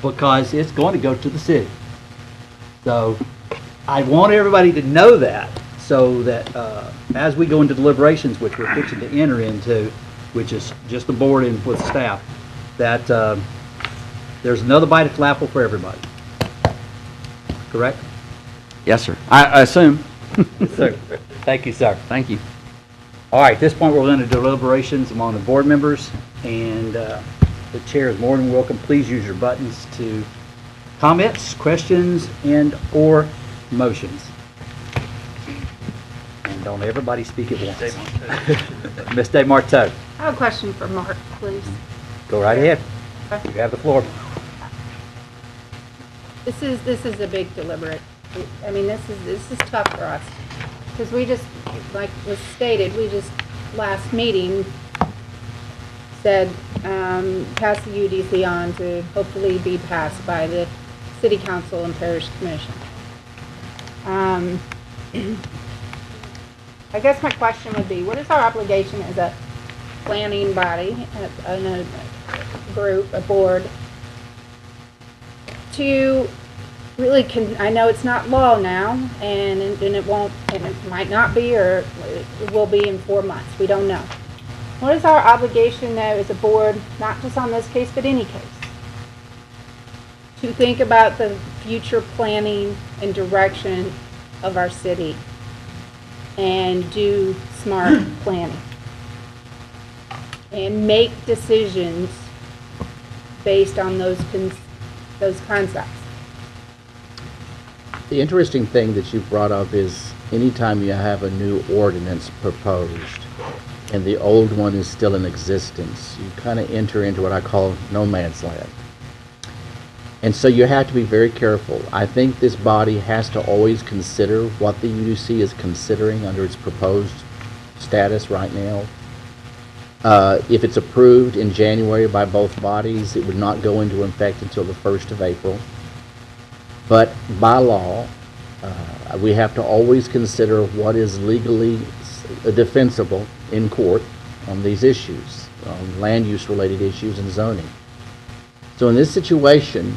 because it's going to go to the city. So I want everybody to know that, so that as we go into deliberations, which we're fixing to enter into, which is just the board and with staff, that there's another bite at the apple for everybody. Correct? Yes, sir. I assume. So, thank you, sir. Thank you. All right, at this point, we're going to deliberations among the board members, and the chair is more than welcome. Please use your buttons to comments, questions, and or motions. And don't everybody speak at once. Ms. DeMarteau, I have a question for Mark, please. go right ahead. You have the floor. This is a big deliberate. I mean, this is tough for us because we just, like was stated, we just last meeting said pass the UDC on to hopefully be passed by the City Council and Parish Commission. I guess my question would be, what is our obligation as a planning body, a group, a board, to really I know it's not law now, and it won't, and it might not be, or it will be in 4 months. We don't know. What is our obligation now as a board, not just on this case, but any case, to think about the future planning and direction of our city and do smart planning and make decisions based on those concepts? The interesting thing that you brought up is anytime you have a new ordinance proposed and the old one is still in existence, you kind of enter into what I call no man's land. And so you have to be very careful. I think this body has to always consider what the UDC is considering under its proposed status right now. If it's approved in January by both bodies, it would not go into effect until the 1st of April. But by law, we have to always consider what is legally defensible in court on these issues, on land use related issues and zoning. So in this situation,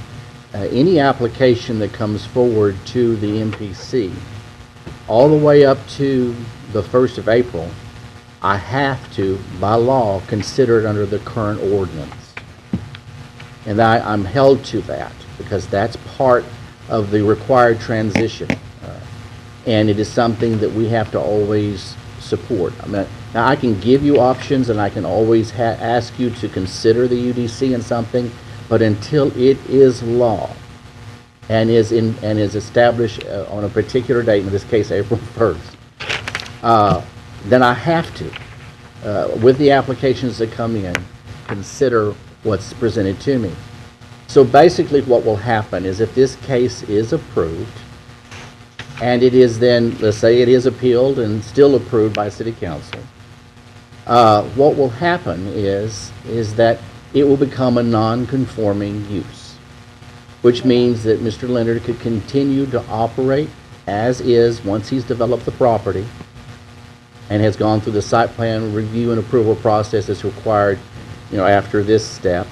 any application that comes forward to the MPC, all the way up to the 1st of April, I have to, by law, consider it under the current ordinance. And I'm held to that because that's part of the required transition. And it is something that we have to always support. I mean, now I can give you options and I can always ask you to consider the UDC in something, but until it is law and is established on a particular date, in this case April 1st, then I have to, with the applications that come in, consider what's presented to me. So basically what will happen is if this case is approved, and it is then, let's say it is appealed and still approved by City Council, what will happen is that it will become a non-conforming use, which means that Mr. Leonard could continue to operate as is once he's developed the property and has gone through the site plan review and approval process that's required, after this step.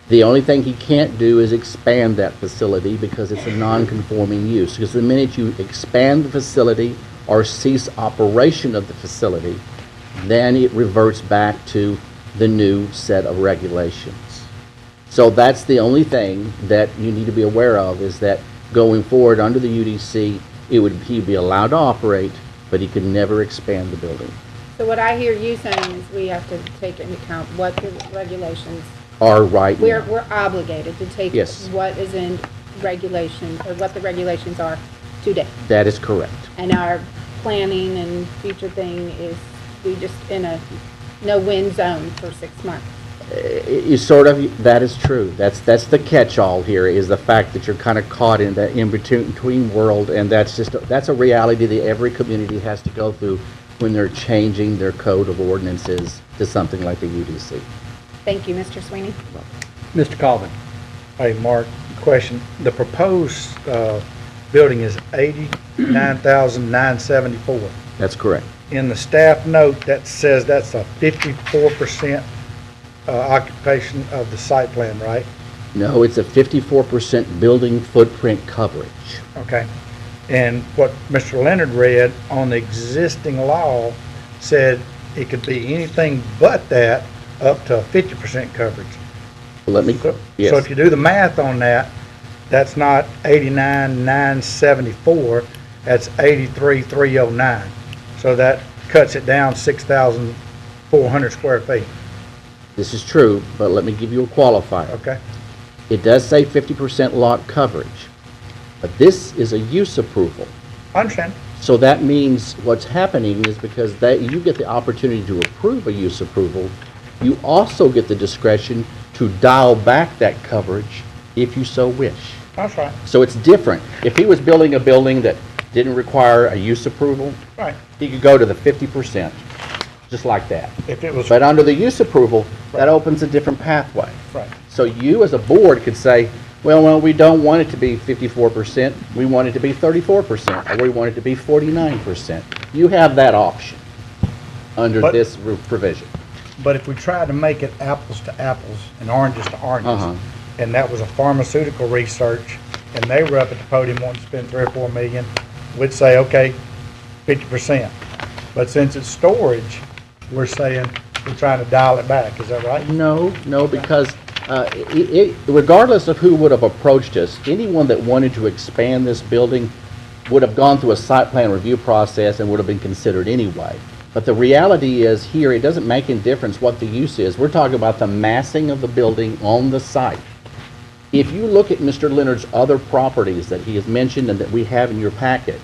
The only thing he can't do is expand that facility because it's a non-conforming use. Because the minute you expand the facility or cease operation of the facility, then it reverts back to the new set of regulations. So that's the only thing that you need to be aware of, is that going forward under the UDC, he'd be allowed to operate, but he could never expand the building. So what I hear you saying is we have to take into account what the regulations are right now. We're obligated to take what is in regulation, or what the regulations are today. That is correct. And our planning and future thing is we just in a no-win zone for 6 months. That is true. That's the catch-all here, is the fact that you're kind of caught in that in-between world, and that's a reality that every community has to go through when they're changing their code of ordinances to something like the UDC. Thank you, Mr. Sweeney. Mr. Colvin. Hey, Mark, question. The proposed building is 89,974. That's correct. In the staff note, that says that's a 54% occupation of the site plan, right? No, it's a 54% building footprint coverage. Okay. And what Mr. Leonard read on the existing law said it could be anything but that, up to 50% coverage. Yes. So if you do the math on that, that's not 89,974, that's 83,309. So that cuts it down 6,400 square feet. This is true, but let me give you a qualifier. Okay. It does say 50% lot coverage, but this is a use approval. I understand. So that means what's happening is because you get the opportunity to approve a use approval, you also get the discretion to dial back that coverage if you so wish. That's right. So it's different. If he was building a building that didn't require a use approval, right, he could go to the 50%, just like that. If it was, but under the use approval, that opens a different pathway. Right. So you as a board could say, well, we don't want it to be 54%, we want it to be 34%, or we want it to be 49%. You have that option under this provision. But if we try to make it apples to apples and oranges to oranges, and that was a pharmaceutical research, and they were up at the podium wanting to spend 3 or 4 million, we'd say, okay, 50%. But since it's storage, we're saying we're trying to dial it back. Is that right? No, because regardless of who would have approached us, anyone that wanted to expand this building would have gone through a site plan review process and would have been considered anyway. But the reality is here, it doesn't make any difference what the use is. We're talking about the massing of the building on the site. If you look at Mr. Leonard's other properties that he has mentioned and that we have in your packet,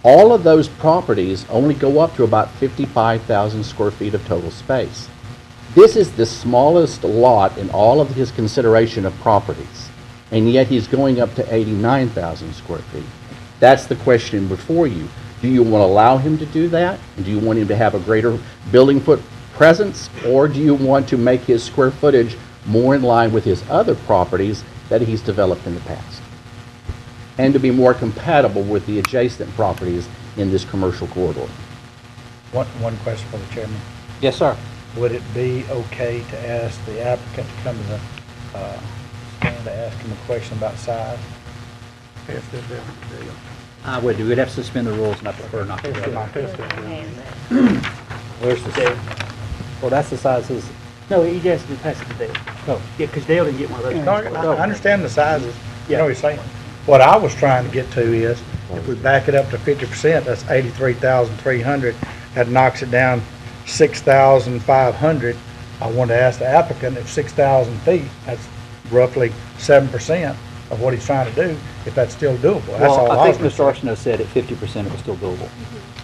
all of those properties only go up to about 55,000 square feet of total space. This is the smallest lot in all of his consideration of properties, and yet he's going up to 89,000 square feet. That's the question before you. Do you want to allow him to do that? Do you want him to have a greater building foot presence, or do you want to make his square footage more in line with his other properties that he's developed in the past, and to be more compatible with the adjacent properties in this commercial corridor? One question for the chairman. Yes, sir. Would it be okay to ask the applicant to come to the stand to ask him a question about size? I would. We'd have to suspend the rules, and I prefer not to. Where's the size? Well, that's the size his. No, he just has to pass it to Dale. Oh, yeah, because Dale didn't get one of those. No, I understand the sizes. You know what he's saying. What I was trying to get to is, if we back it up to 50%, that's 83,300. That knocks it down 6,500. I wanted to ask the applicant if 6,000 feet, that's roughly 7% of what he's trying to do, if that's still doable. That's all I think was Mr. Arsenault said at 50% it was still doable.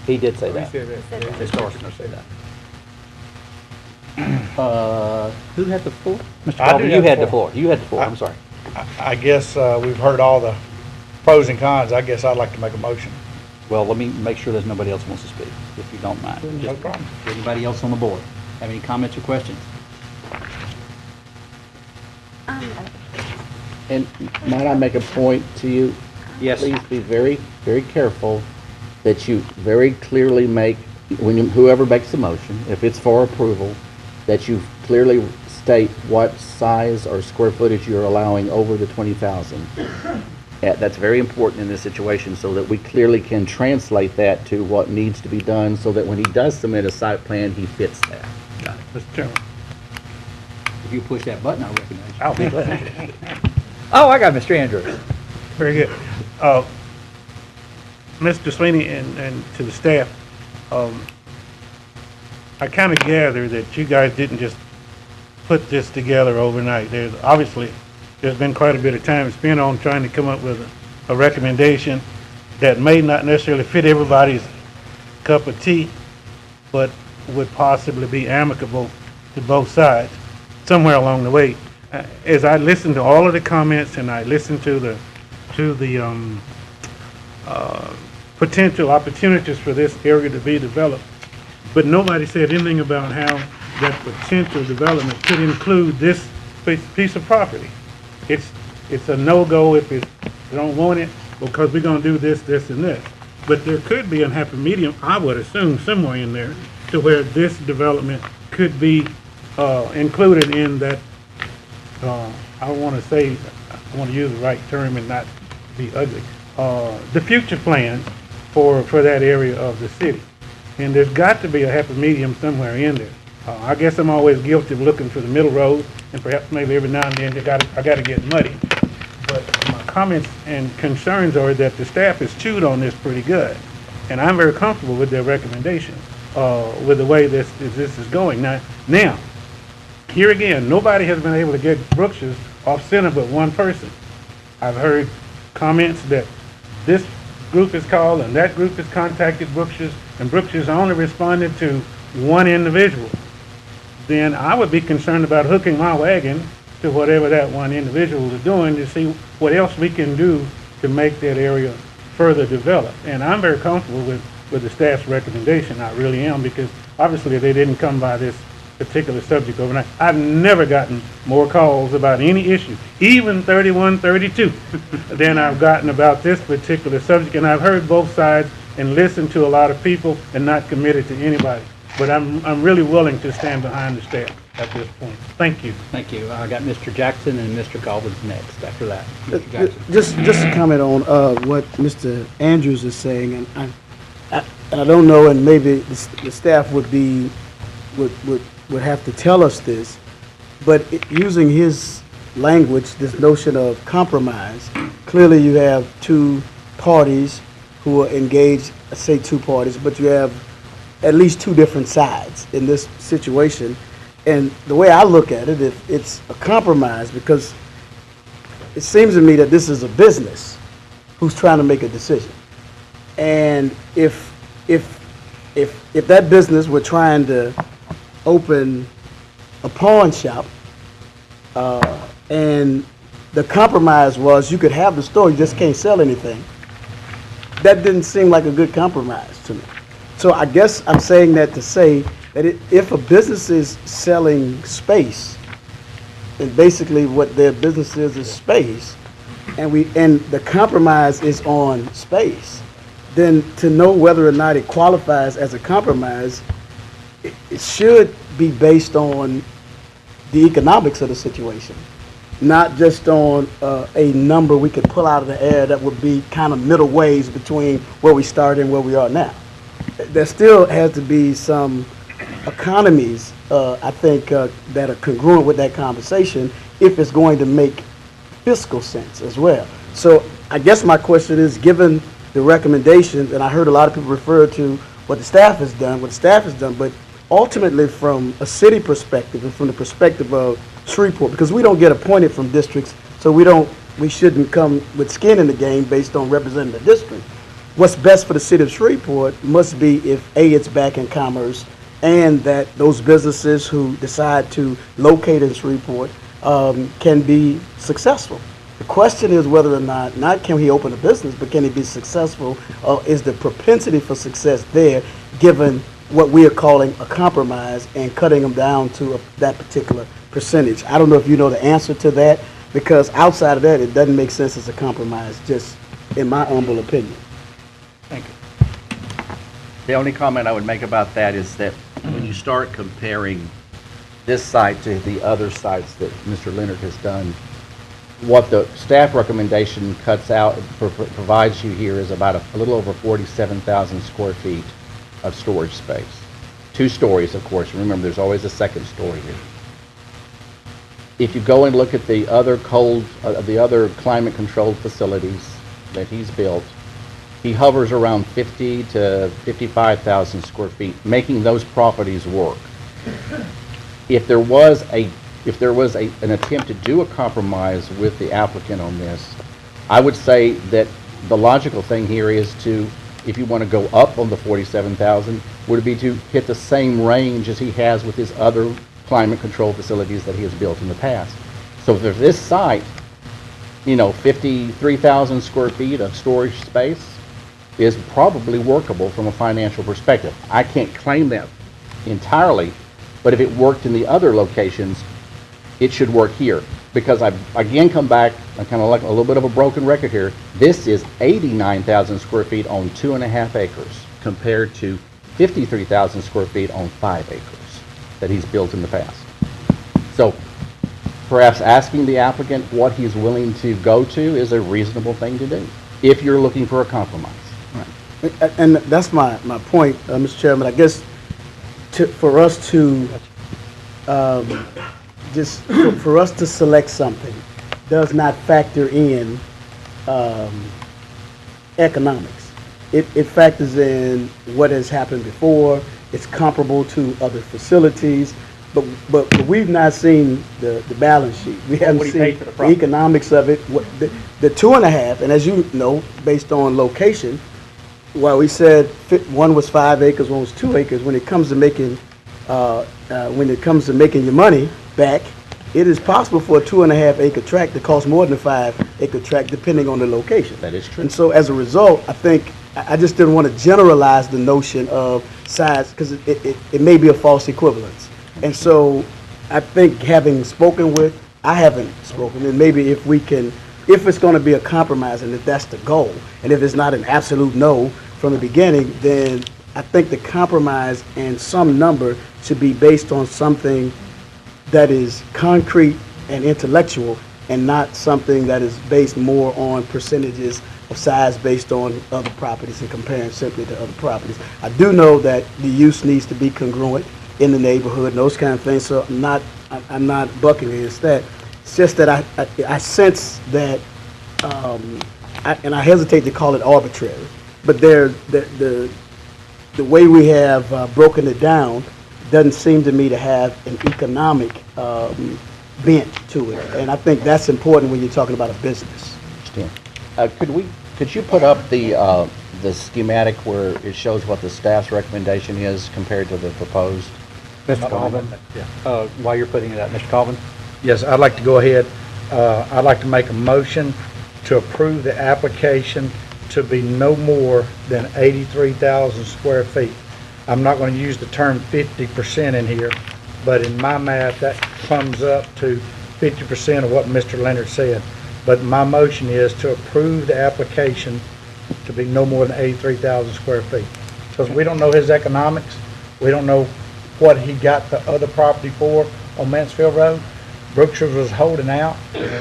He did say that. Mr. Arsenault said that. Who had the floor? Mr. Baldwin, you had the floor. You had the floor, I'm sorry. I guess we've heard all the pros and cons. I guess I'd like to make a motion. Well, let me make sure there's nobody else who wants to speak, if you don't mind. No problem. Anybody else on the board have any comments or questions? And might I make a point to you? Yes. Please be very, very careful that you very clearly make, whoever makes the motion, if it's for approval, that you clearly state what size or square footage you're allowing over the 20,000. That's very important in this situation, so that we clearly can translate that to what needs to be done, so that when he does submit a site plan, he fits that. Got it. Mr. Chairman. If you push that button, I'll recognize you. I'll be glad. Oh, I got Mr. Andrews. Very good. Mr. Sweeney and to the staff, I kind of gather that you guys didn't just put this together overnight. There's been quite a bit of time spent on trying to come up with a recommendation that may not necessarily fit everybody's cup of tea, but would possibly be amicable to both sides somewhere along the way. As I listened to all of the comments and I listened to the potential opportunities for this area to be developed, but nobody said anything about how that potential development could include this piece of property. It's a no-go if you don't want it, because we're going to do this, this, and this. But there could be a happy medium, I would assume, somewhere in there, to where this development could be included in that. I want to use the right term and not be ugly. The future plans for that area of the city, and there's got to be a happy medium somewhere in there. I guess I'm always guilty of looking for the middle road, and perhaps maybe every now and then I got to get muddy. But my comments and concerns are that the staff has chewed on this pretty good, and I'm very comfortable with their recommendation, with the way this is going. Now, here again, nobody has been able to get Brookshire's off center but one person. I've heard comments that this group is called and that group has contacted Brookshire's, and Brookshire's only responded to one individual. Then I would be concerned about hooking my wagon to whatever that one individual is doing to see what else we can do to make that area further developed. And I'm very comfortable with the staff's recommendation. I really am, because obviously they didn't come by this particular subject overnight. I've never gotten more calls about any issue, even 3132, than I've gotten about this particular subject. And I've heard both sides and listened to a lot of people and not committed to anybody. But I'm really willing to stand behind the staff. at this point. Thank you. Thank you. I got Mr. Jackson and Mr. Galvin's next after that. Mr. Jackson. Just to comment on what Mr. Andrews is saying, and I don't know, and maybe the staff would have to tell us this, but using his language, this notion of compromise, clearly you have two parties who are engaged, I say two parties, but you have at least two different sides in this situation. And the way I look at it, it's a compromise, because it seems to me that this is a business who's trying to make a decision. And if that business were trying to open a pawn shop, and the compromise was you could have the store, you just can't sell anything, that didn't seem like a good compromise to me. So I guess I'm saying that to say that if a business is selling space, and basically what their business is space, and the compromise is on space, then to know whether or not it qualifies as a compromise, it should be based on the economics of the situation, not just on a number we could pull out of the air that would be kind of middle ways between where we started and where we are now. There still has to be some economies, I think, that are congruent with that conversation if it's going to make fiscal sense as well. So I guess my question is, given the recommendations, and I heard a lot of people refer to what the staff has done, but ultimately from a city perspective and from the perspective of Shreveport, because we don't get appointed from districts, so we shouldn't come with skin in the game based on representing the district. What's best for the city of Shreveport must be if it's back in commerce, and that those businesses who decide to locate in Shreveport can be successful. The question is whether or not can he open a business, but can he be successful? Is the propensity for success there, given what we are calling a compromise and cutting them down to that particular percentage? I don't know if you know the answer to that, because outside of that, it doesn't make sense as a compromise, just in my humble opinion. Thank you. The only comment I would make about that is that when you start comparing this site to the other sites that Mr. Leonard has done, what the staff recommendation cuts out, provides you here is about a little over 47,000 square feet of storage space. 2 stories, of course. Remember, there's always a second story here. If you go and look at the other climate-controlled facilities that he's built, he hovers around 50 to 55,000 square feet, making those properties work. If there was an attempt to do a compromise with the applicant on this, I would say that the logical thing here is to, if you want to go up on the 47,000, would be to hit the same range as he has with his other climate control facilities that he has built in the past. So if there's this site, 53,000 square feet of storage space is probably workable from a financial perspective. I can't claim that entirely, but if it worked in the other locations, it should work here. Because I again come back, I'm kind of like a little bit of a broken record here. This is 89,000 square feet on 2.5 acres compared to 53,000 square feet on 5 acres that he's built in the past. So perhaps asking the applicant what he's willing to go to is a reasonable thing to do if you're looking for a compromise. Right. And that's my point, Mr. Chairman. I guess for us to for us to select something does not factor in economics. It factors in what has happened before. It's comparable to other facilities, but we've not seen the balance sheet. We haven't seen the economics of it. The 2.5, and as you know, based on location, while we said one was 5 acres, one was 2 acres, when it comes to making your money back, it is possible for a 2.5 acre tract to cost more than a 5 acre tract, depending on the location. That is true. And so as a result, I think I just didn't want to generalize the notion of size, because it may be a false equivalence. And so I think having spoken with, I haven't spoken, and maybe if it's going to be a compromise, and if that's the goal, and if it's not an absolute no from the beginning, then I think the compromise and some number should be based on something that is concrete and intellectual, and not something that is based more on percentages of size based on other properties and comparing simply to other properties. I do know that the use needs to be congruent in the neighborhood and those kind of things, so I'm not bucking against that. It's just that I sense that, and I hesitate to call it arbitrary, but the way we have broken it down doesn't seem to me to have an economic bent to it, and I think that's important when you're talking about a business. Could you put up the schematic where it shows what the staff's recommendation is compared to the proposed? Mr. Colvin, while you're putting it up, Mr. Colvin? Yes, I'd like to go ahead. I'd like to make a motion to approve the application to be no more than 83,000 square feet. I'm not going to use the term 50% in here, but in my math, that comes up to 50% of what Mr. Leonard said. But my motion is to approve the application to be no more than 83,000 square feet. Because we don't know his economics. We don't know what he got the other property for on Mansfield Road. Brookshire's was holding out.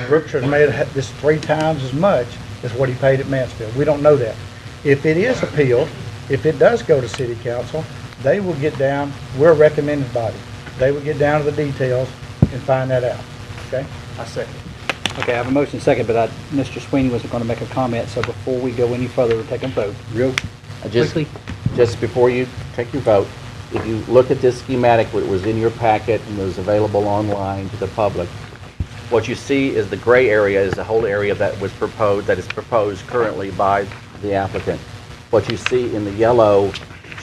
Brookshire's made this 3 times as much as what he paid at Mansfield. We don't know that. If it is appealed, if it does go to City Council, they will get down, we're a recommended body. They will get down to the details and find that out. Okay? I second. Okay, I have a motion second, but Mr. Sweeney was going to make a comment, so before we go any further, we'll take a vote. Real quickly? Just before you take your vote, if you look at this schematic, what was in your packet and was available online to the public, what you see is the gray area is the whole area that was proposed, that is proposed currently by the applicant. What you see in the yellow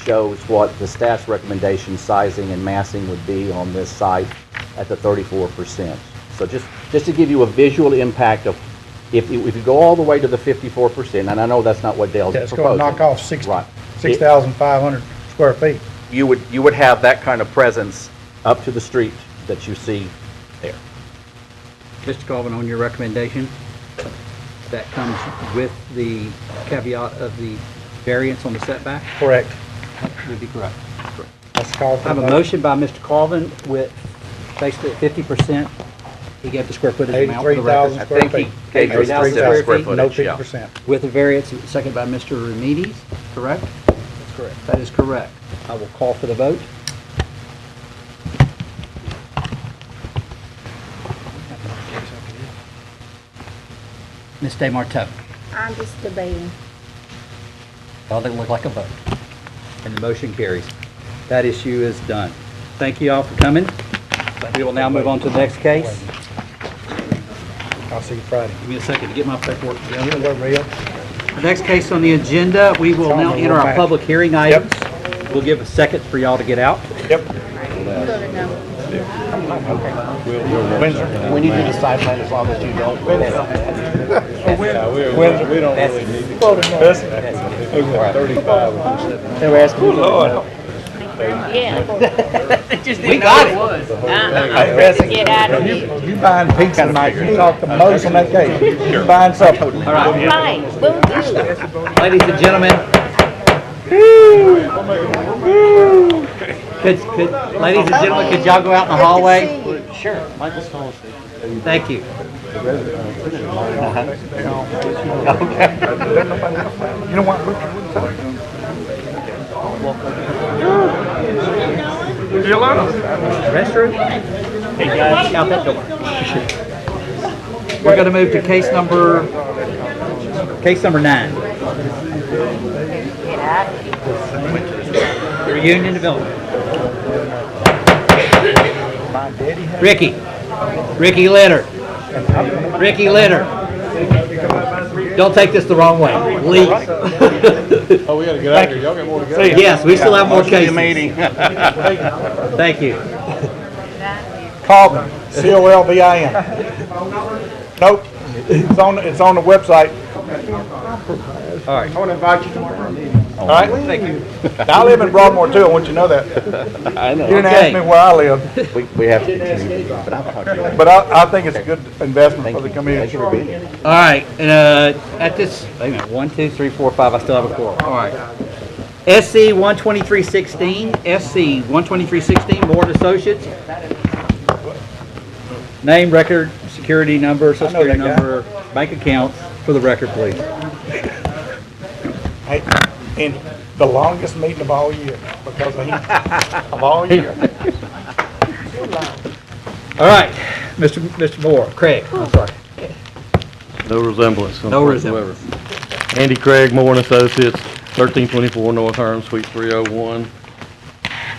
shows what the staff's recommendation sizing and massing would be on this site at the 34%. So just to give you a visual impact of if you go all the way to the 54%, and I know that's not what Dale's It's proposing. going to knock off 6,500 square feet. You would have that kind of presence up to the street that you see there. Mr. Colvin, on your recommendation, that comes with the caveat of the variance on the setback? Correct. That would be correct. Let's call for I have a motion by Mr. Colvin with basically 50%. He gave the square footage amount for the record. 83,000 square feet. 83,000 square feet. No 50%. With a variance, second by Mr. Remedies, correct? That's correct. That is correct. I will call for the vote. Ms. DeMarteau. I'm just debating. Well, doesn't look like a vote. And the motion carries. That issue is done. Thank you all for coming. We will now move on to the next case. I'll see you Friday. Give me a second to get my paperwork together. Real. The next case on the agenda, we will now enter our public hearing items. We'll give a second for y'all to get out. Yep. When you do the site plan, as long as you don't. We don't really need to. 35. They were asking. Oh, Lord. Yeah. We got it. Get out of here. You buying pizza tonight, you talk the most on that case. You buying supper. All right. Right, will do. Ladies and gentlemen. Ladies and gentlemen, could y'all go out in the hallway? Sure. Thank you. You know what? Restroom? Hey guys, out that door. We're going to move to case number 9. Reunion Development. Ricky Leonard. Ricky Leonard. Don't take this the wrong way. Leave. Oh, we gotta get out of here. Y'all got more to go. Yes, we still have more cases. Thank you. Colvin, C-O-L-V-I-N. Nope, it's on the website. All right. I want to invite you tomorrow for a meeting. All right? Thank you. I live in Broadmoor too, I want you to know that. I know. You didn't ask me where I live. We have to continue, but I'll talk to you. But I think it's a good investment for the community. Thank you for being here. All right. At this, wait a minute. 1, 2, 3, 4, 5. I still have a quorum. All right. SC 12316. SC 12316. Board Associates. Name, record, security number, social I know security that guy. number, bank account, for the record, please. Hey, in the longest meeting of all year, because of him, of all year. All right, Mr. Moore, Craig, I'm sorry. No resemblance. No resemblance. Andy Craig, Moore and Associates, 1324 North Hearn, Suite 301,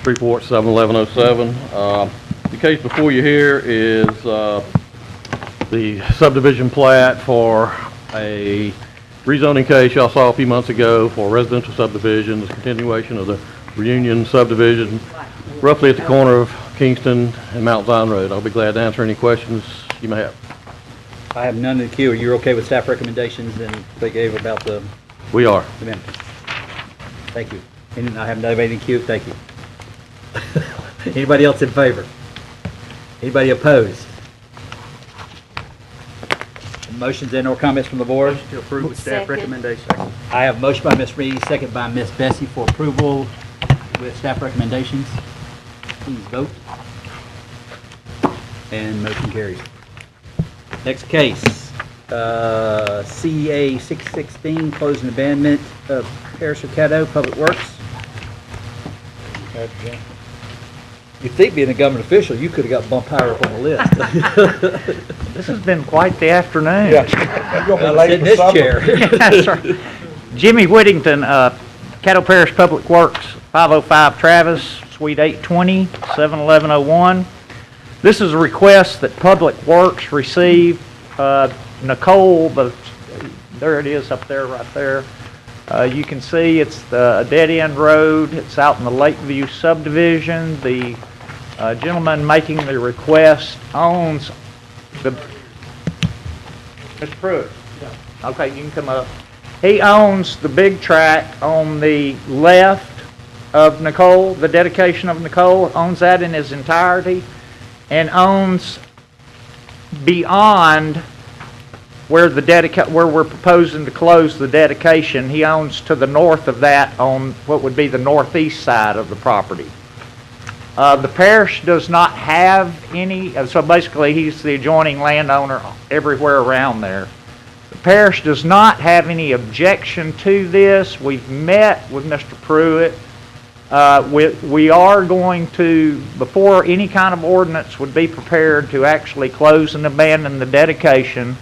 Freeport 71107. The case before you here is the subdivision plat for a rezoning case y'all saw a few months ago for residential subdivision. It's a continuation of the Reunion subdivision, roughly at the corner of Kingston and Mount Zion Road. I'll be glad to answer any questions you may have. I have none in the queue. Are you okay with staff recommendations and they gave about the We are. amendment? Thank you. And I have nobody in the queue. Thank you. Anybody else in favor? Anybody opposed? Motions and or comments from the board? To approve with staff Second. recommendation. I have a motion by Ms. Reedy, second by Ms. Bessie for approval with staff recommendations. Please vote. And motion carries. Next case, CA 616, closing abandonment of Parish of Caddo, Public Works. You'd think being a government official, you could have got bumped higher up on the list. This has been quite the afternoon. Well, sit in this chair. That's right. Jimmy Whittington, Caddo Parish Public Works, 505 Travis, Suite 820, 71101. This is a request that Public Works receive. Nicole, there it is up there, right there. You can see it's the dead-end road. It's out in the Lakeview subdivision. The gentleman making the request owns the... Mr. Pruitt? Okay, you can come up. He owns the big tract on the left of Nicole, the dedication of Nicole, owns that in its entirety, and owns beyond where we're proposing to close the dedication. He owns to the north of that on what would be the northeast side of the property. The parish does not have any, so basically he's the adjoining landowner everywhere around there. The parish does not have any objection to this. We've met with Mr. Pruitt. We are going to, before any kind of ordinance would be prepared to actually close and abandon the dedication,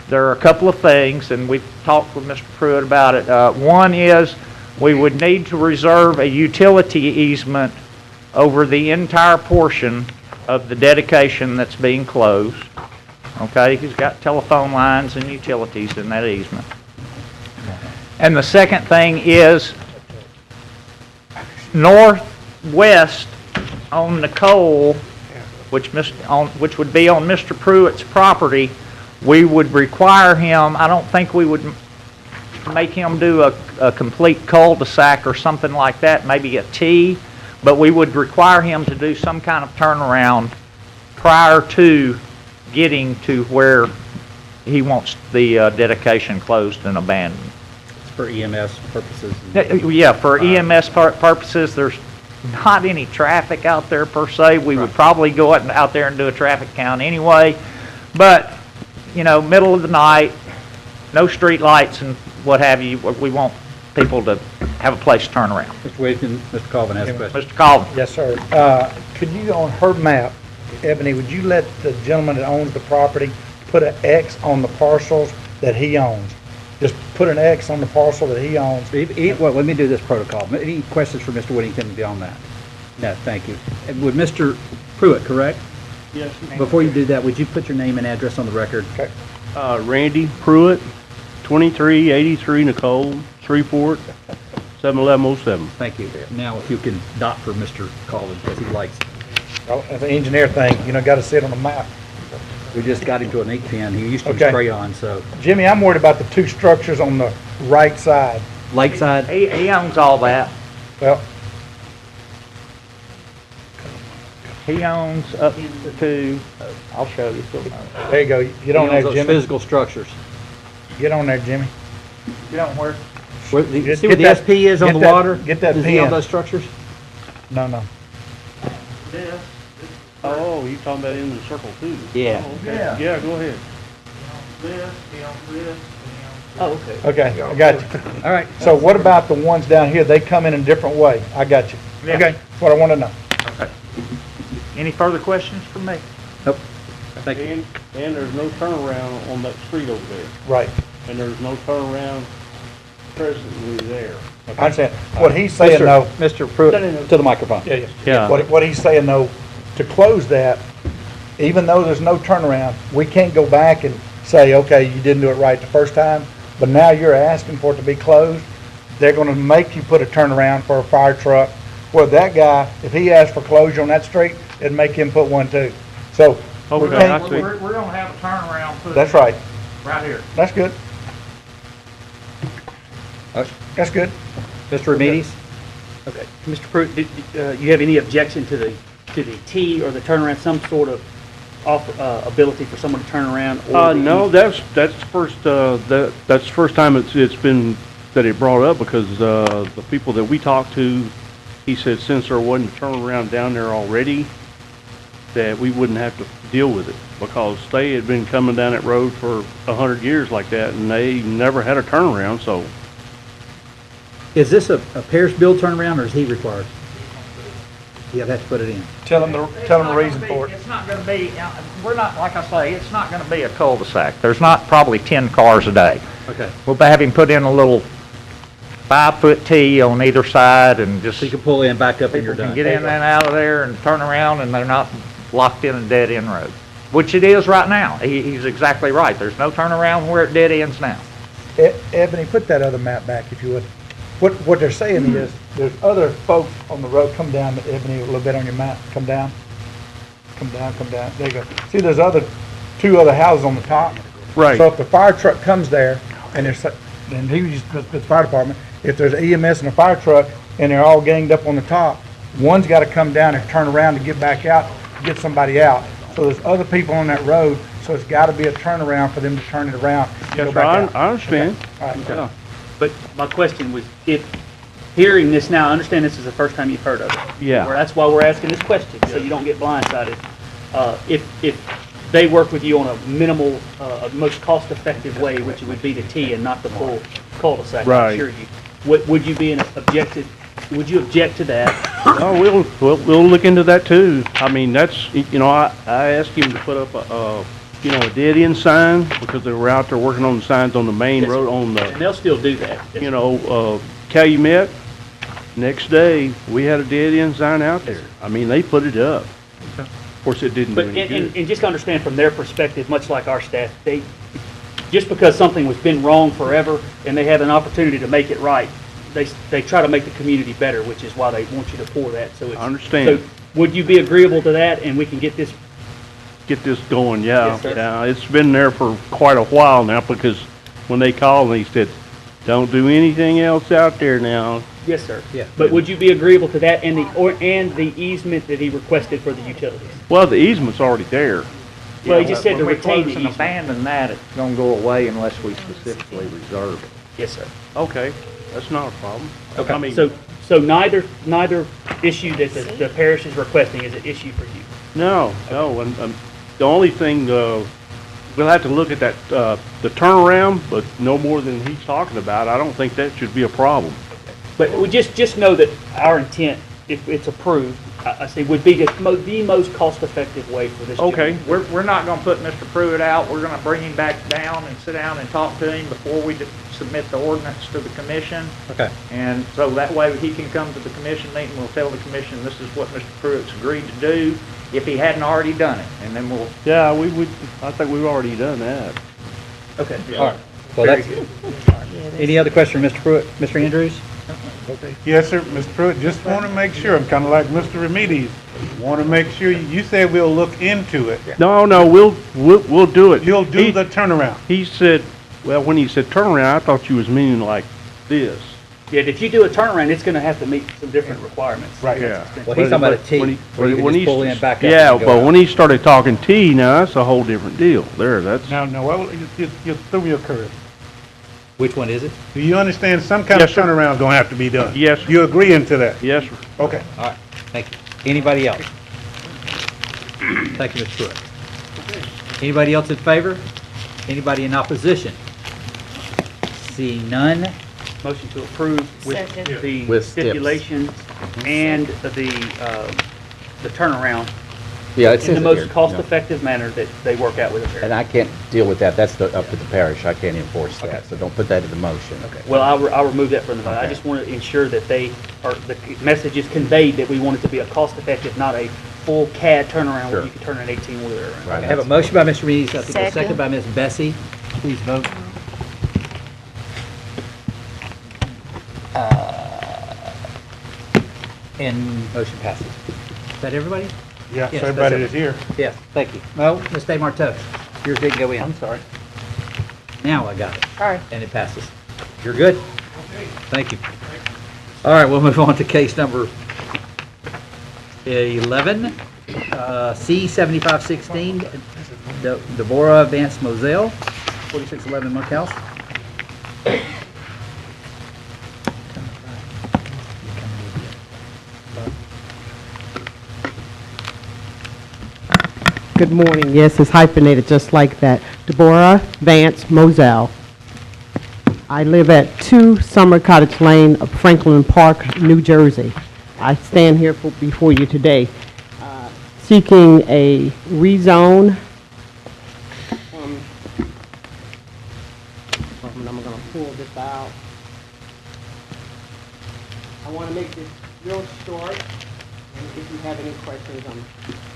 there are a couple of things, and we've talked with Mr. Pruitt about it. One is we would need to reserve a utility easement over the entire portion of the dedication that's being closed. Okay, he's got telephone lines and utilities in that easement. And the second thing is northwest on Nicole, which would be on Mr. Pruitt's property, we would require him, I don't think we would make him do a complete cul-de-sac or something like that, maybe a T, but we would require him to do some kind of turnaround prior to getting to where he wants the dedication closed and abandoned. For EMS purposes? Yeah, for EMS purposes, there's not any traffic out there per se. We would probably go out there and do a traffic count anyway, but you know, middle of the night, no street lights and what have you, we want people to have a place to turn around. Mr. Whittington, Mr. Colvin has a question. Mr. Colvin. Yes, sir. Could you, on her map, Ebony, would you let the gentleman that owns the property put an X on the parcels that he owns? Just put an X on the parcel that he owns. Well, let me do this protocol. Any questions for Mr. Whittington beyond that? No, thank you. And with Mr. Pruitt, correct? Yes. Before you do that, would you put your name and address on the record? Okay. Randy Pruitt, 2383 Nicole, Shreveport, 71107. Thank you. Now, if you can dot for Mr. Colvin, because he likes it. Well, that's an engineer thing, you know, got to sit on the map. We just got him to an 8-pin. He used to use Okay. crayon, so. Jimmy, I'm worried about the two structures on the right side. Lakeside? He owns all that. Well, he owns up to, I'll show you. there you go. Get on there, those Jimmy. physical structures. Get on there, Jimmy. You don't work. Where the, Just see where the get that- SP is on get the that- water? get that Is he on pin. those structures? No, no. Oh, you talking about in the circle too? Yeah. Oh, okay. Yeah. Yeah, go ahead. Oh, okay. Okay, I got you. All right. So what about the ones down here? They come in a different way. I got you. Yeah. Okay, that's what I want to know. Any further questions from me? Nope. Thank you. And there's no turnaround on that street over there. Right. And there's no turnaround presently there. I understand. What he's saying though. Mr. Pruitt, to the microphone. Yeah. Yeah. What he's saying though, to close that, even though there's no turnaround, we can't go back and say, okay, you didn't do it right the first time, but now you're asking for it to be closed. They're gonna make you put a turnaround for a fire truck. Well, that guy, if he asked for closure on that street, it'd make him put one too. So, we Okay, can't- I see. We're gonna have a turnaround put that's right. right here. That's good. That's good. Mr. Remedies? Okay. Mr. Pruitt, you have any objection to the T or the turnaround, some sort of ability for someone to turn around? Or the No, E? that's first, that's the first time it's been, that it brought up, because, the people that we talked to, he said since there wasn't a turnaround down there already, that we wouldn't have to deal with it, because they had been coming down that road for 100 years like that, and they never had a turnaround, so. Is this a Pierce Bill turnaround, or is he required? He'll have to put it in. Tell him the reason for it. It's not gonna be, we're not, like I say, it's not gonna be a cul-de-sac. There's not probably 10 cars a day. Okay. We'll have him put in a little 5-foot T on either side and just. So you can pull in, back up, and you're People done. can get in and out of there and turn around, and they're not locked in a dead-end road, which it is right now. He's exactly right. There's no turnaround where it dead ends now. Ebony, put that other map back if you would. What they're saying is, there's other folks on the road. Come down, Ebony, a little bit on your map. Come down. Come down, come down. There you go. See, there's two other houses on the top. Right. So if the fire truck comes there, and then he used to the fire department, if there's EMS and a fire truck, and they're all ganged up on the top, one's gotta come down and turn around to get back out, to get somebody out. So there's other people on that road, so it's gotta be a turnaround for them to turn it around and go Yes, back sir, out. I understand. Okay. All right. Yeah. But my question was, if, hearing this now, I understand this is the first time you've heard of it. Yeah. That's why we're asking this question, so you don't get blindsided. If they work with you on a minimal, most cost-effective way, which would be the T and not the full cul-de-sac, I Right. assure you, would you be would you object to that? Oh, we'll look into that too. I mean, that's, I asked him to put up a dead end sign, because they were out there working on the signs on the main Yes, road, sir. on And they'll still do that. Calumet. Next day, we had a dead end sign out there. I mean, they put it up. Of course, it didn't do But, any good. and just to understand from their perspective, much like our staff, just because something has been wrong forever and they have an opportunity to make it right, they try to make the community better, which is why they want you to pour that. So I understand. So would you be agreeable to that, and we can get this? Get this going, yeah. Yes, sir. Yeah, it's been there for quite a while now, because when they called, they said, don't do anything else out there now. Yes, sir. Yeah. But would you be agreeable to that and the easement that he requested for the utilities? Well, the easement's already there. Well, he just said to When we retain close the and easement. abandon that, it's gonna go away unless we specifically reserve it. Yes, sir. Okay, that's not a problem. Okay. I mean, So neither issue that the parish is requesting is an issue for you? no, and the only thing, we'll have to look at that, the turnaround, but no more than he's talking about. I don't think that should be a problem. But we just know that our intent, if it's approved, I say would be the most cost-effective way for this. Okay. We're not gonna put Mr. Pruitt out. We're gonna bring him back down and sit down and talk to him before we submit the ordinance to the commission. Okay. And so that way he can come to the commission meeting, we'll tell the commission this is what Mr. Pruitt's agreed to do, if he hadn't already done it, and then we'll. Yeah, I think we've already done that. Okay. All right. Well, that's, any other question, Mr. Pruitt? Mr. Andrews? Yes, sir, Mr. Pruitt, just want to make sure, I'm kind of like Mr. Remedies, want to make sure, you said we'll look into it. No, we'll do it. You'll do the turnaround. He said, well, when he said turnaround, I thought you was meaning like this. Yeah, if you do a turnaround, it's gonna have to meet some different requirements. Right. Yeah. Well, he's talking about a T, where you can just pull in, back up. Yeah, and go but out. when he started talking T, now that's a whole different deal. That's. Now, well, you threw me a curve. Which one is it? Do you understand some kind Yes, of sir. turnaround's gonna have to be done? Yes, sir. You agreeing to that? Yes, sir. Okay. All right, thank you. Anybody else? Thank you, Mr. Pruitt. Anybody else in favor? Anybody in opposition? Seeing none, Motion to approve with Second. the With steps. stipulations and the turnaround Yeah, it in says the it most here. cost-effective manner that they work out with the parish. And I can't deal with that. That's up to the parish. I can't enforce that, so don't put that in the motion. Okay, well, I'll remove that from the vote. I Okay. just want to ensure that the message is conveyed that we want it to be a cost-effective, not a full CAD turnaround where Sure. you can turn an 18-wheeler around. Right. I have a motion by Mr. Mees, I think a Second. second by Ms. Bessie. Please vote. And motion passes. Is that everybody? Yeah, Yes, so everybody that's is here. Yes, thank you. No, Ms. DeMarteau, yours didn't go in. I'm sorry. Now I got it. All right. And it passes. You're good? Thank you. All right, we'll move on to case number 11, C-7516, Deborah Vance Moselle, 4611 Monk House. Good morning. Yes, it's hyphenated just like that. Deborah Vance Moselle. I live at 2 Summer Cottage Lane of Franklin Park, New Jersey. I stand here before you today seeking a rezone. I'm going to pull this out. I want to make this real short, and if you have any questions, I'm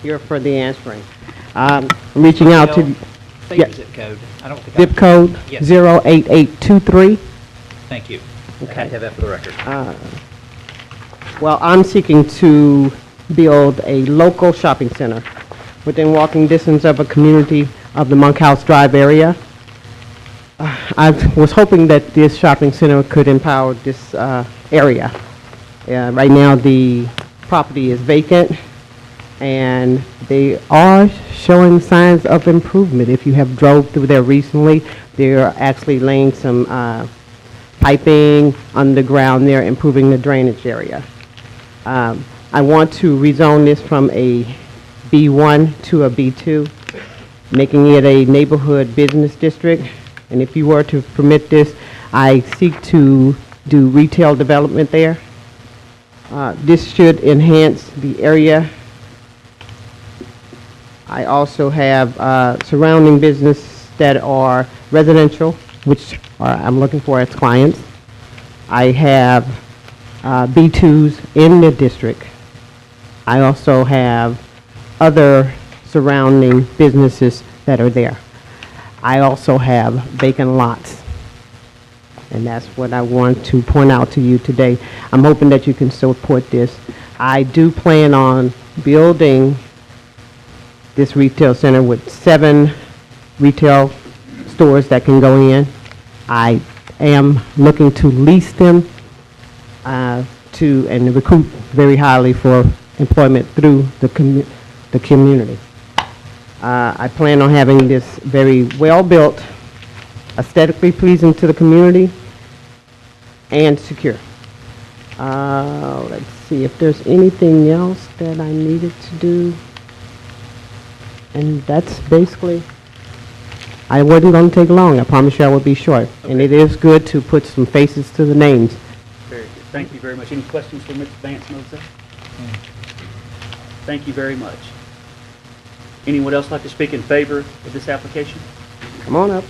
here for the answering. I'm reaching out to... State your zip code. I don't think Zip code Yes. 08823. Thank you. Okay. I had to have that for the record. Well, I'm seeking to build a local shopping center within walking distance of a community of the Monkhouse Drive area. I was hoping that this shopping center could empower this area. Right now, the property is vacant, and they are showing signs of improvement. If you have drove through there recently, they're actually laying some piping underground there, improving the drainage area. I want to rezone this from a B1 to a B2, making it a neighborhood business district. And if you were to permit this, I seek to do retail development there. This should enhance the area. I also have surrounding business that are residential, which I'm looking for as clients. I have B2s in the district. I also have other surrounding businesses that are there. I also have vacant lots. And that's what I want to point out to you today. I'm hoping that you can support this. I do plan on building this retail center with 7 retail stores that can go in. I am looking to lease them and recruit very highly for employment through the community. I plan on having this very well-built, aesthetically pleasing to the community, and secure. Let's see if there's anything else that I needed to do. And that's basically, I wasn't going to take long. I promise you I would be short. Okay. And it is good to put some faces to the names. Very good. Thank you very much. Any questions for Mr. Vance Moselle? Thank you very much. Anyone else like to speak in favor of this application? Come on up.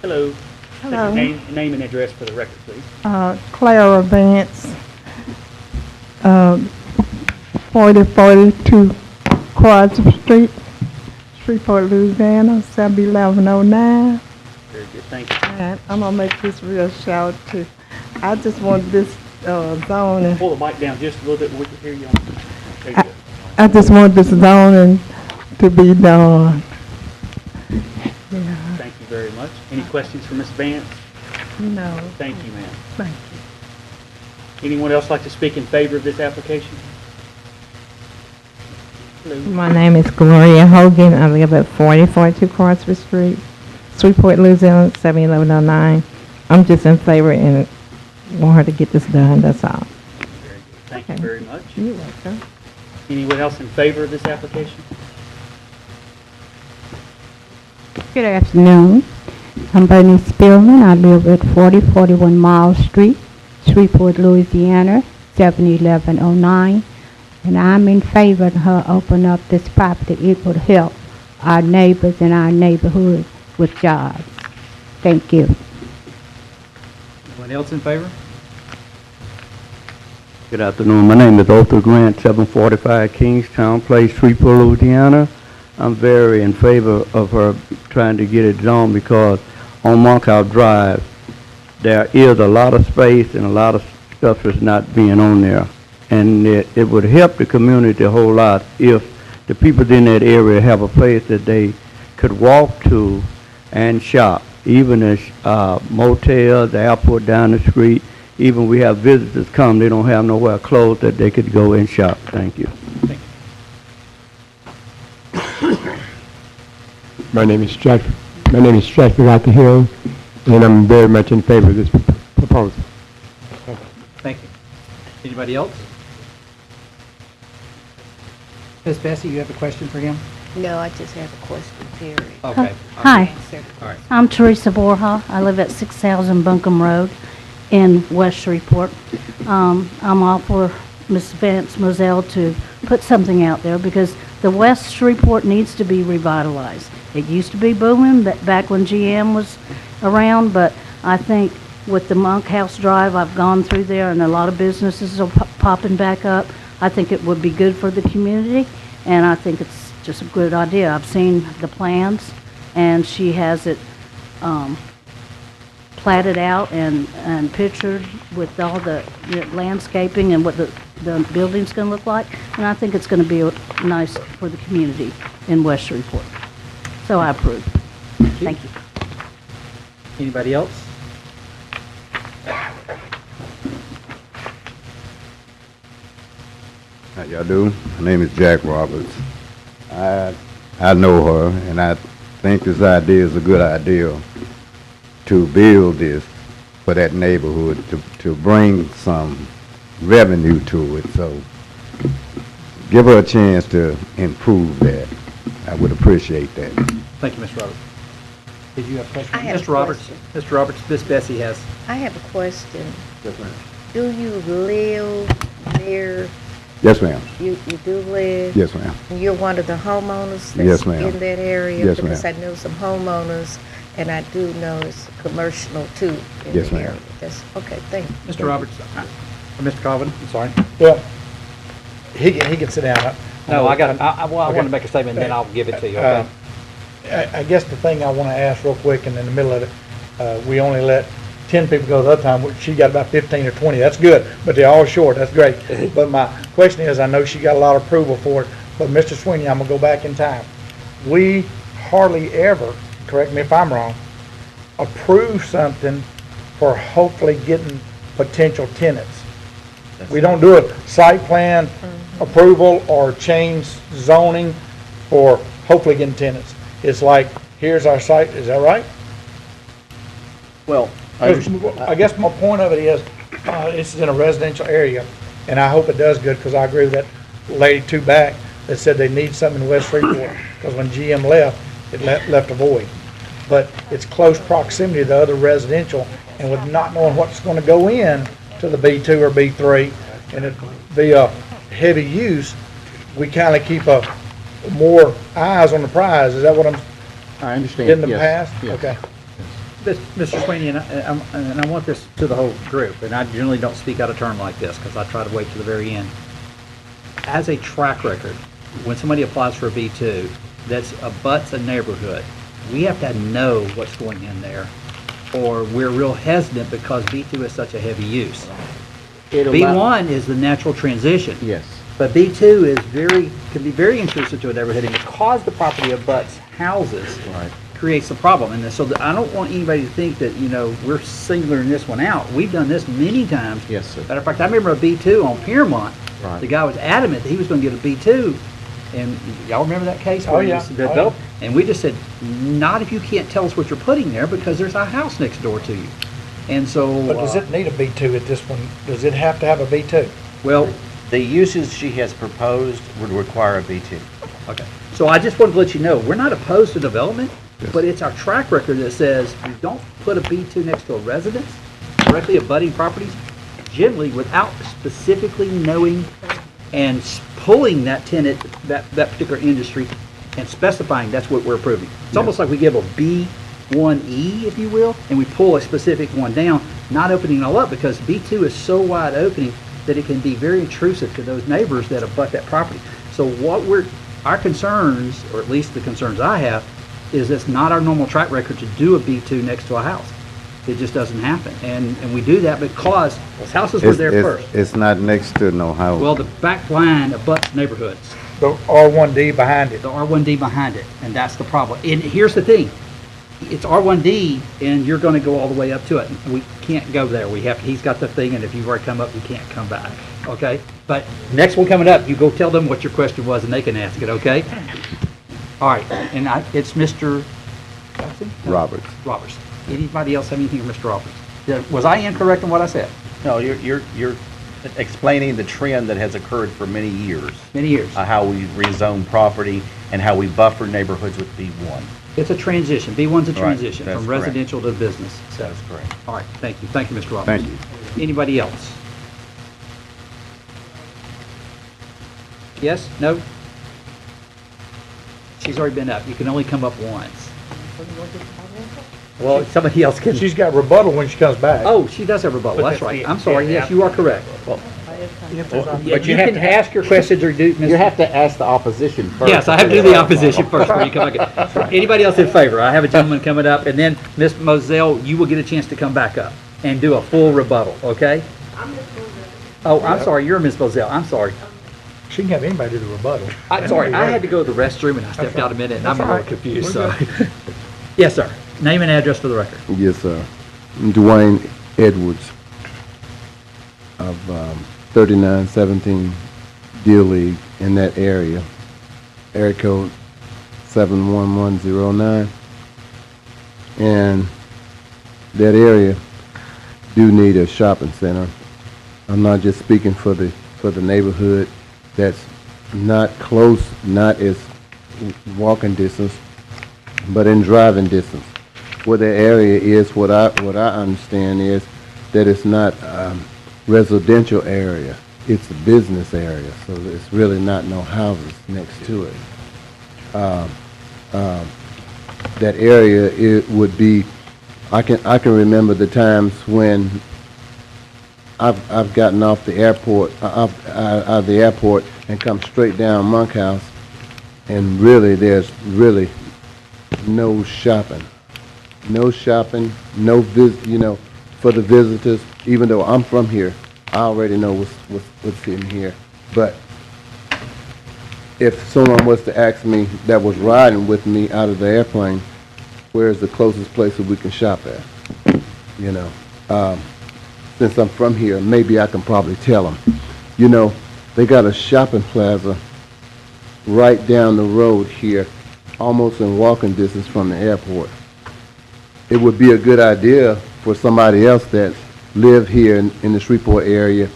Hello. Hello. Name and address for the record, please. Clara Vance, 4042 Quad Street, Shreveport, Louisiana, 71109. Very good, thank you. And I'm gonna make this real short too. I just want this zoning. Pull the mic down just a little bit, we can hear you. There you go. I just want this zoning to be done. Yeah. Thank you very much. Any questions for Ms. Vance? No. Thank you, ma'am. Thank you. Anyone else like to speak in favor of this application? Hello. My name is Gloria Hogan. I live at 4042 Carter Street, Shreveport, Louisiana, 71109. I'm just in favor and want her to get this done, that's all. Thank you very much. You're welcome. Anyone else in favor of this application? Good afternoon. I'm Bernice Spillman. I live at 4041 Miles Street, Shreveport, Louisiana, 71109. And I'm in favor of her opening up this property. It would help our neighbors in our neighborhood with jobs. Thank you. Anyone else in favor? Good afternoon. My name is Arthur Grant, 745 Kingstown Place, Shreveport, Louisiana. I'm very in favor of her trying to get it zoned because on Monkhouse Drive, there is a lot of space and a lot of stuff that's not being on there. And it would help the community a whole lot if the people in that area have a place that they could walk to and shop. Even a motel, the airport down the street, even we have visitors come, they don't have nowhere close that they could go and shop. Thank you. My name is Stratford Arthur Hill, and I'm very much in favor of this proposal. Thank you. Anybody else? Ms. Bessie, you have a question for him? No, I just have a question, period. Okay. Hi. All right. I'm Teresa Borja. I live at 6000 Buncombe Road in West Shreveport. I'm all for Ms. Vance Moselle to put something out there because the West Shreveport needs to be revitalized. It used to be booming back when GM was around, but I think with the Monkhouse Drive, I've gone through there and a lot of businesses are popping back up. I think it would be good for the community, and I think it's just a good idea. I've seen the plans, and she has it platted out and pictured with all the landscaping and what the building's going to look like, and I think it's going to be nice for the community in West Shreveport. So I approve. Thank you. Anybody else? How y'all doing? My name is Jack Roberts. I know her, and I think this idea is a good idea to build this for that neighborhood, to bring some revenue to it. So give her a chance to improve that. I would appreciate that. Thank you, Mr. Roberts. Did you have a question? I have Mr. a Roberts. question. Mr. Roberts, Miss Bessie has. I have a question. Yes, ma'am. Do you live there? Yes, ma'am. You do live? Yes, ma'am. You're one of the homeowners Yes, that's ma'am. in that area? Yes, Because I ma'am. know some homeowners, and I do know it's commercial too in Yes, the ma'am. area. That's, okay, thank you. Mr. Roberts, or Mr. Calvin, I'm sorry. Well, he can sit down. No, I want Okay. to make a statement, then I'll give it to you, okay? I guess the thing I want to ask real quick, and in the middle of it, we only let 10 people go the other time. She got about 15 or 20. That's good, but they're all short. That's great. But my question is, I know she got a lot of approval for it, but Mr. Sweeney, I'm going to go back in time. We hardly ever, correct me if I'm wrong, approve something for hopefully getting potential tenants. We don't do a site plan approval or change zoning for hopefully getting tenants. It's like, here's our site, is that right? Well, I guess my point of it is, it's in a residential area, and I hope it does good, because I agree with that lady two back that said they need something in West Shreveport, because when GM left, it left a void. But it's close proximity to the other residential, and with not knowing what's gonna go in to the B2 or B3, and it'd be a heavy use, we kinda keep more eyes on the prize. Is that what I understand. in the Yes, past? yes. Okay. Mr. Sweeney, and I want this to the whole group, and I generally don't speak out of turn like this, because I try to wait to the very end. As a track record, when somebody applies for a B2, that's abuts a neighborhood, we have to know what's going in there, or we're real hesitant because B2 is such a heavy use. B1 is the natural transition. Yes. But B2 can be very intrusive to a neighborhood, and because the property abuts houses, creates a problem. And so I don't want anybody to think that, we're singling this one out. We've done this many times. Yes, sir. Matter of fact, I remember a B2 on Piermont. Right. The guy was adamant that he was going to get a B2. And y'all remember that case? Oh, where he yeah. was Oh, developed? And we just said, not if you can't tell us what you're putting there, because there's a house next door to you. And so. But does it need a B2 at this one? Does it have to have a B2? Well, The uses she has proposed would require a B2. okay. So I just wanted to let you know, we're not opposed to development, but it's our track record that says we don't put a B2 next to a residence, directly abutting properties, generally without specifically knowing and pulling that tenant, that particular industry, and specifying that's what we're approving. It's almost like we give a B1E, if you will, and we pull a specific one down, not opening it all up, because B2 is so wide opening that it can be very intrusive to those neighbors that abut that property. So our concerns, or at least the concerns I have, is it's not our normal track record to do a B2 next to a house. It just doesn't happen. And we do that because those houses were there first. It's not next to no house. Well, the back line abuts neighborhoods. The R1D behind it. The R1D behind it, and that's the problem. And here's the thing, it's R1D, and you're gonna go all the way up to it. We can't go there. He's got the thing, and if you've already come up, you can't come back, okay? But next one coming up, you go tell them what your question was, and they can ask it, okay? All right, and it's Mr. Jackson? Roberts. Roberts. Anybody else have anything for Mr. Roberts? Was I incorrect in what I said? No, you're explaining the trend that has occurred for many years. Many years. How we rezone property and how we buffer neighborhoods with B1. It's a transition. B1's a Right, transition that's from correct. residential to business. So, That's correct. all right, thank you. Thank you, Mr. Roberts. Thank you. Anybody else? Yes? No? She's already been up. You can only come up once. Well, somebody else can. She's got rebuttal when she comes back. Oh, she does have rebuttal. That's right. I'm sorry. Yes, you are correct. Well, But you can ask your questions or do. you have to ask the opposition first. Yes, I have to do the opposition first before you come back. Anybody else in favor? I have a gentleman coming up, and then Ms. Moselle, you will get a chance to come back up and do a full rebuttal, okay? Oh, I'm sorry, you're Ms. Moselle, I'm sorry. She can have anybody do the rebuttal. I'm sorry, I had to go to the restroom and I stepped out a minute and I'm a That's all little right. confused, We're so. Yes, sir. Name and address for the record. Yes, sir. I'm Dwayne Edwards of 3917 Deal League in that area. Area code 71109. And that area do need a shopping center. I'm not just speaking for the neighborhood that's not close, not as walking distance, but in driving distance. Where the area is, what I understand is that it's not residential area, it's a business area, so it's really not no houses next to it. That area, it would be, I can remember the times when I've gotten off the airport, out of the airport and come straight down Monkhouse, and really, there's really no shopping. No shopping, no for the visitors. Even though I'm from here, I already know what's in here. But if someone was to ask me that was riding with me out of the airplane, where's the closest place that we can shop at? Since I'm from here, maybe I can probably tell them. They got a shopping plaza right down the road here, almost in walking distance from the airport. It would be a good idea for somebody else that live here in the Shreveport area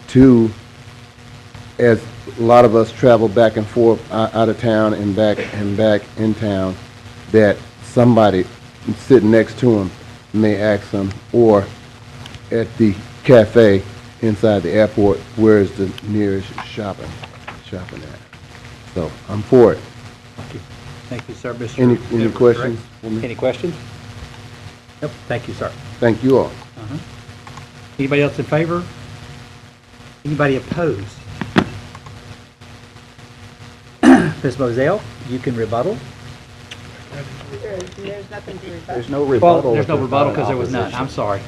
to, as a lot of us travel back and forth out of town and back in town, that somebody sitting next to them may ask them, or at the cafe inside the airport, where is the nearest shopping at? So I'm for it. Thank you, sir. Mr. Any Edwards, questions correct? for me? Any questions? Nope, thank you, sir. Thank you all. Anybody else in favor? Anybody opposed? Ms. Moselle, you can rebuttal. There's nothing to rebut. There's no rebuttal. Well, there's no if rebuttal not because there was none. opposition. I'm sorry.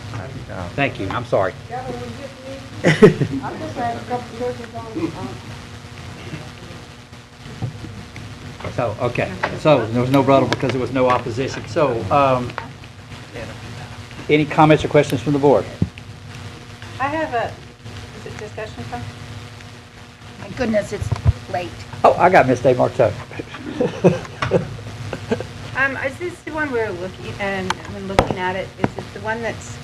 Thank you, I'm sorry. So, okay, so there was no rebuttal because there was no opposition. So, any comments or questions from the board? I have is it discussion time? My goodness, it's late. Oh, I got Ms. DeMarteau. Is this the one we're looking, and when looking at it, is it the one that's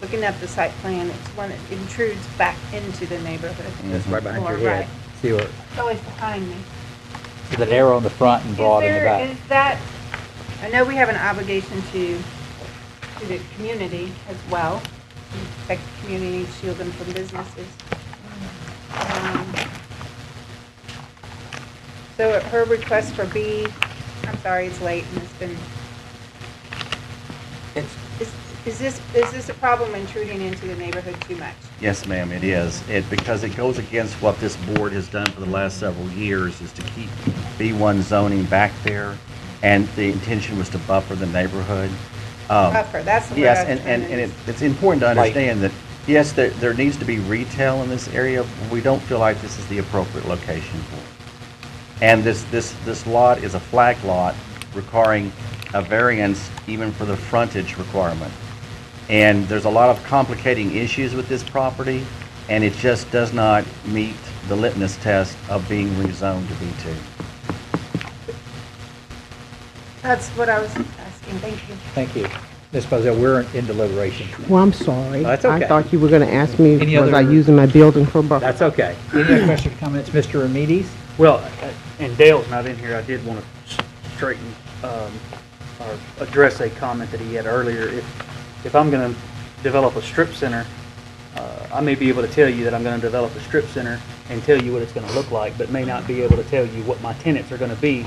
looking at the site plan, it's when it intrudes back into the neighborhood. That's right behind Or your head. right. See where, It's always behind me. the narrow in the front and broad in the back. Is that, I know we have an obligation to the community as well, to protect the community, shield them from businesses. So her request for B, I'm sorry, it's late and it's been, is this a problem intruding into the neighborhood too much? Yes, ma'am, it is. Because it goes against what this board has done for the last several years, is to keep B1 zoning back there, and the intention was to buffer the neighborhood. Buffer, that's the word. Yes, and it's important to understand that, yes, there needs to be retail in this area. We don't feel like this is the appropriate location for it. And this lot is a flag lot requiring a variance even for the frontage requirement. And there's a lot of complicating issues with this property, and it just does not meet the litmus test of being rezoned to B2. That's what I was asking, thank you. Thank you. Ms. Moselle, we're in deliberation. Well, I'm sorry. That's okay. I thought you were going to ask me, Any was I other- using my building for a buffer? That's okay. Any other questions or comments, Mr. Amides? Well, and Dale's not in here, I did want to straighten, or address a comment that he had earlier. If I'm going to develop a strip center, I may be able to tell you that I'm going to develop a strip center and tell you what it's going to look like, but may not be able to tell you what my tenants are going to be.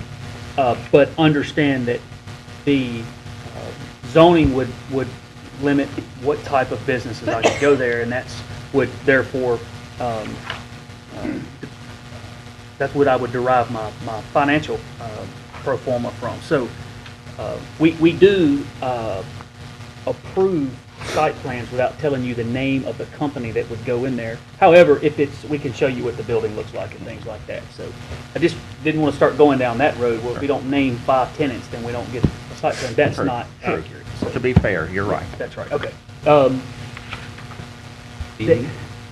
But understand that the zoning would limit what type of businesses I could go there, and would therefore that's what I would derive my financial pro forma from. So we do approve site plans without telling you the name of the company that would go in there. However, we can show you what the building looks like and things like that. So I just didn't want to start going down that road where if we don't name 5 tenants, then we don't get a site plan. That's not accurate. So, To be fair, you're right. that's right, okay.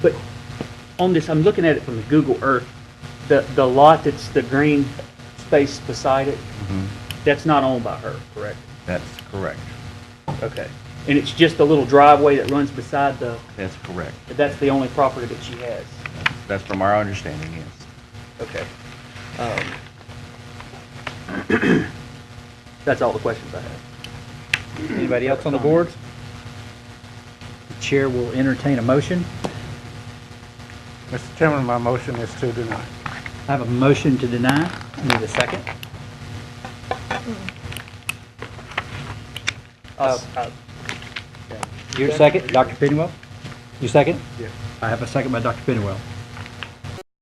But on this, I'm looking at it from the Google Earth, the lot that's the green space beside it, that's not owned by her, correct? That's correct. Okay. And it's just a little driveway that runs beside That's correct. that's the only property that she has? That's from our understanding, yes. Okay. That's all the questions I have. Anybody else on the board? The chair will entertain a motion. Mr. Chairman, my motion is to deny. I have a motion to deny. I need a second. Your second, Dr. Pennywell? You second? Yeah. I have a second by Dr. Pennywell.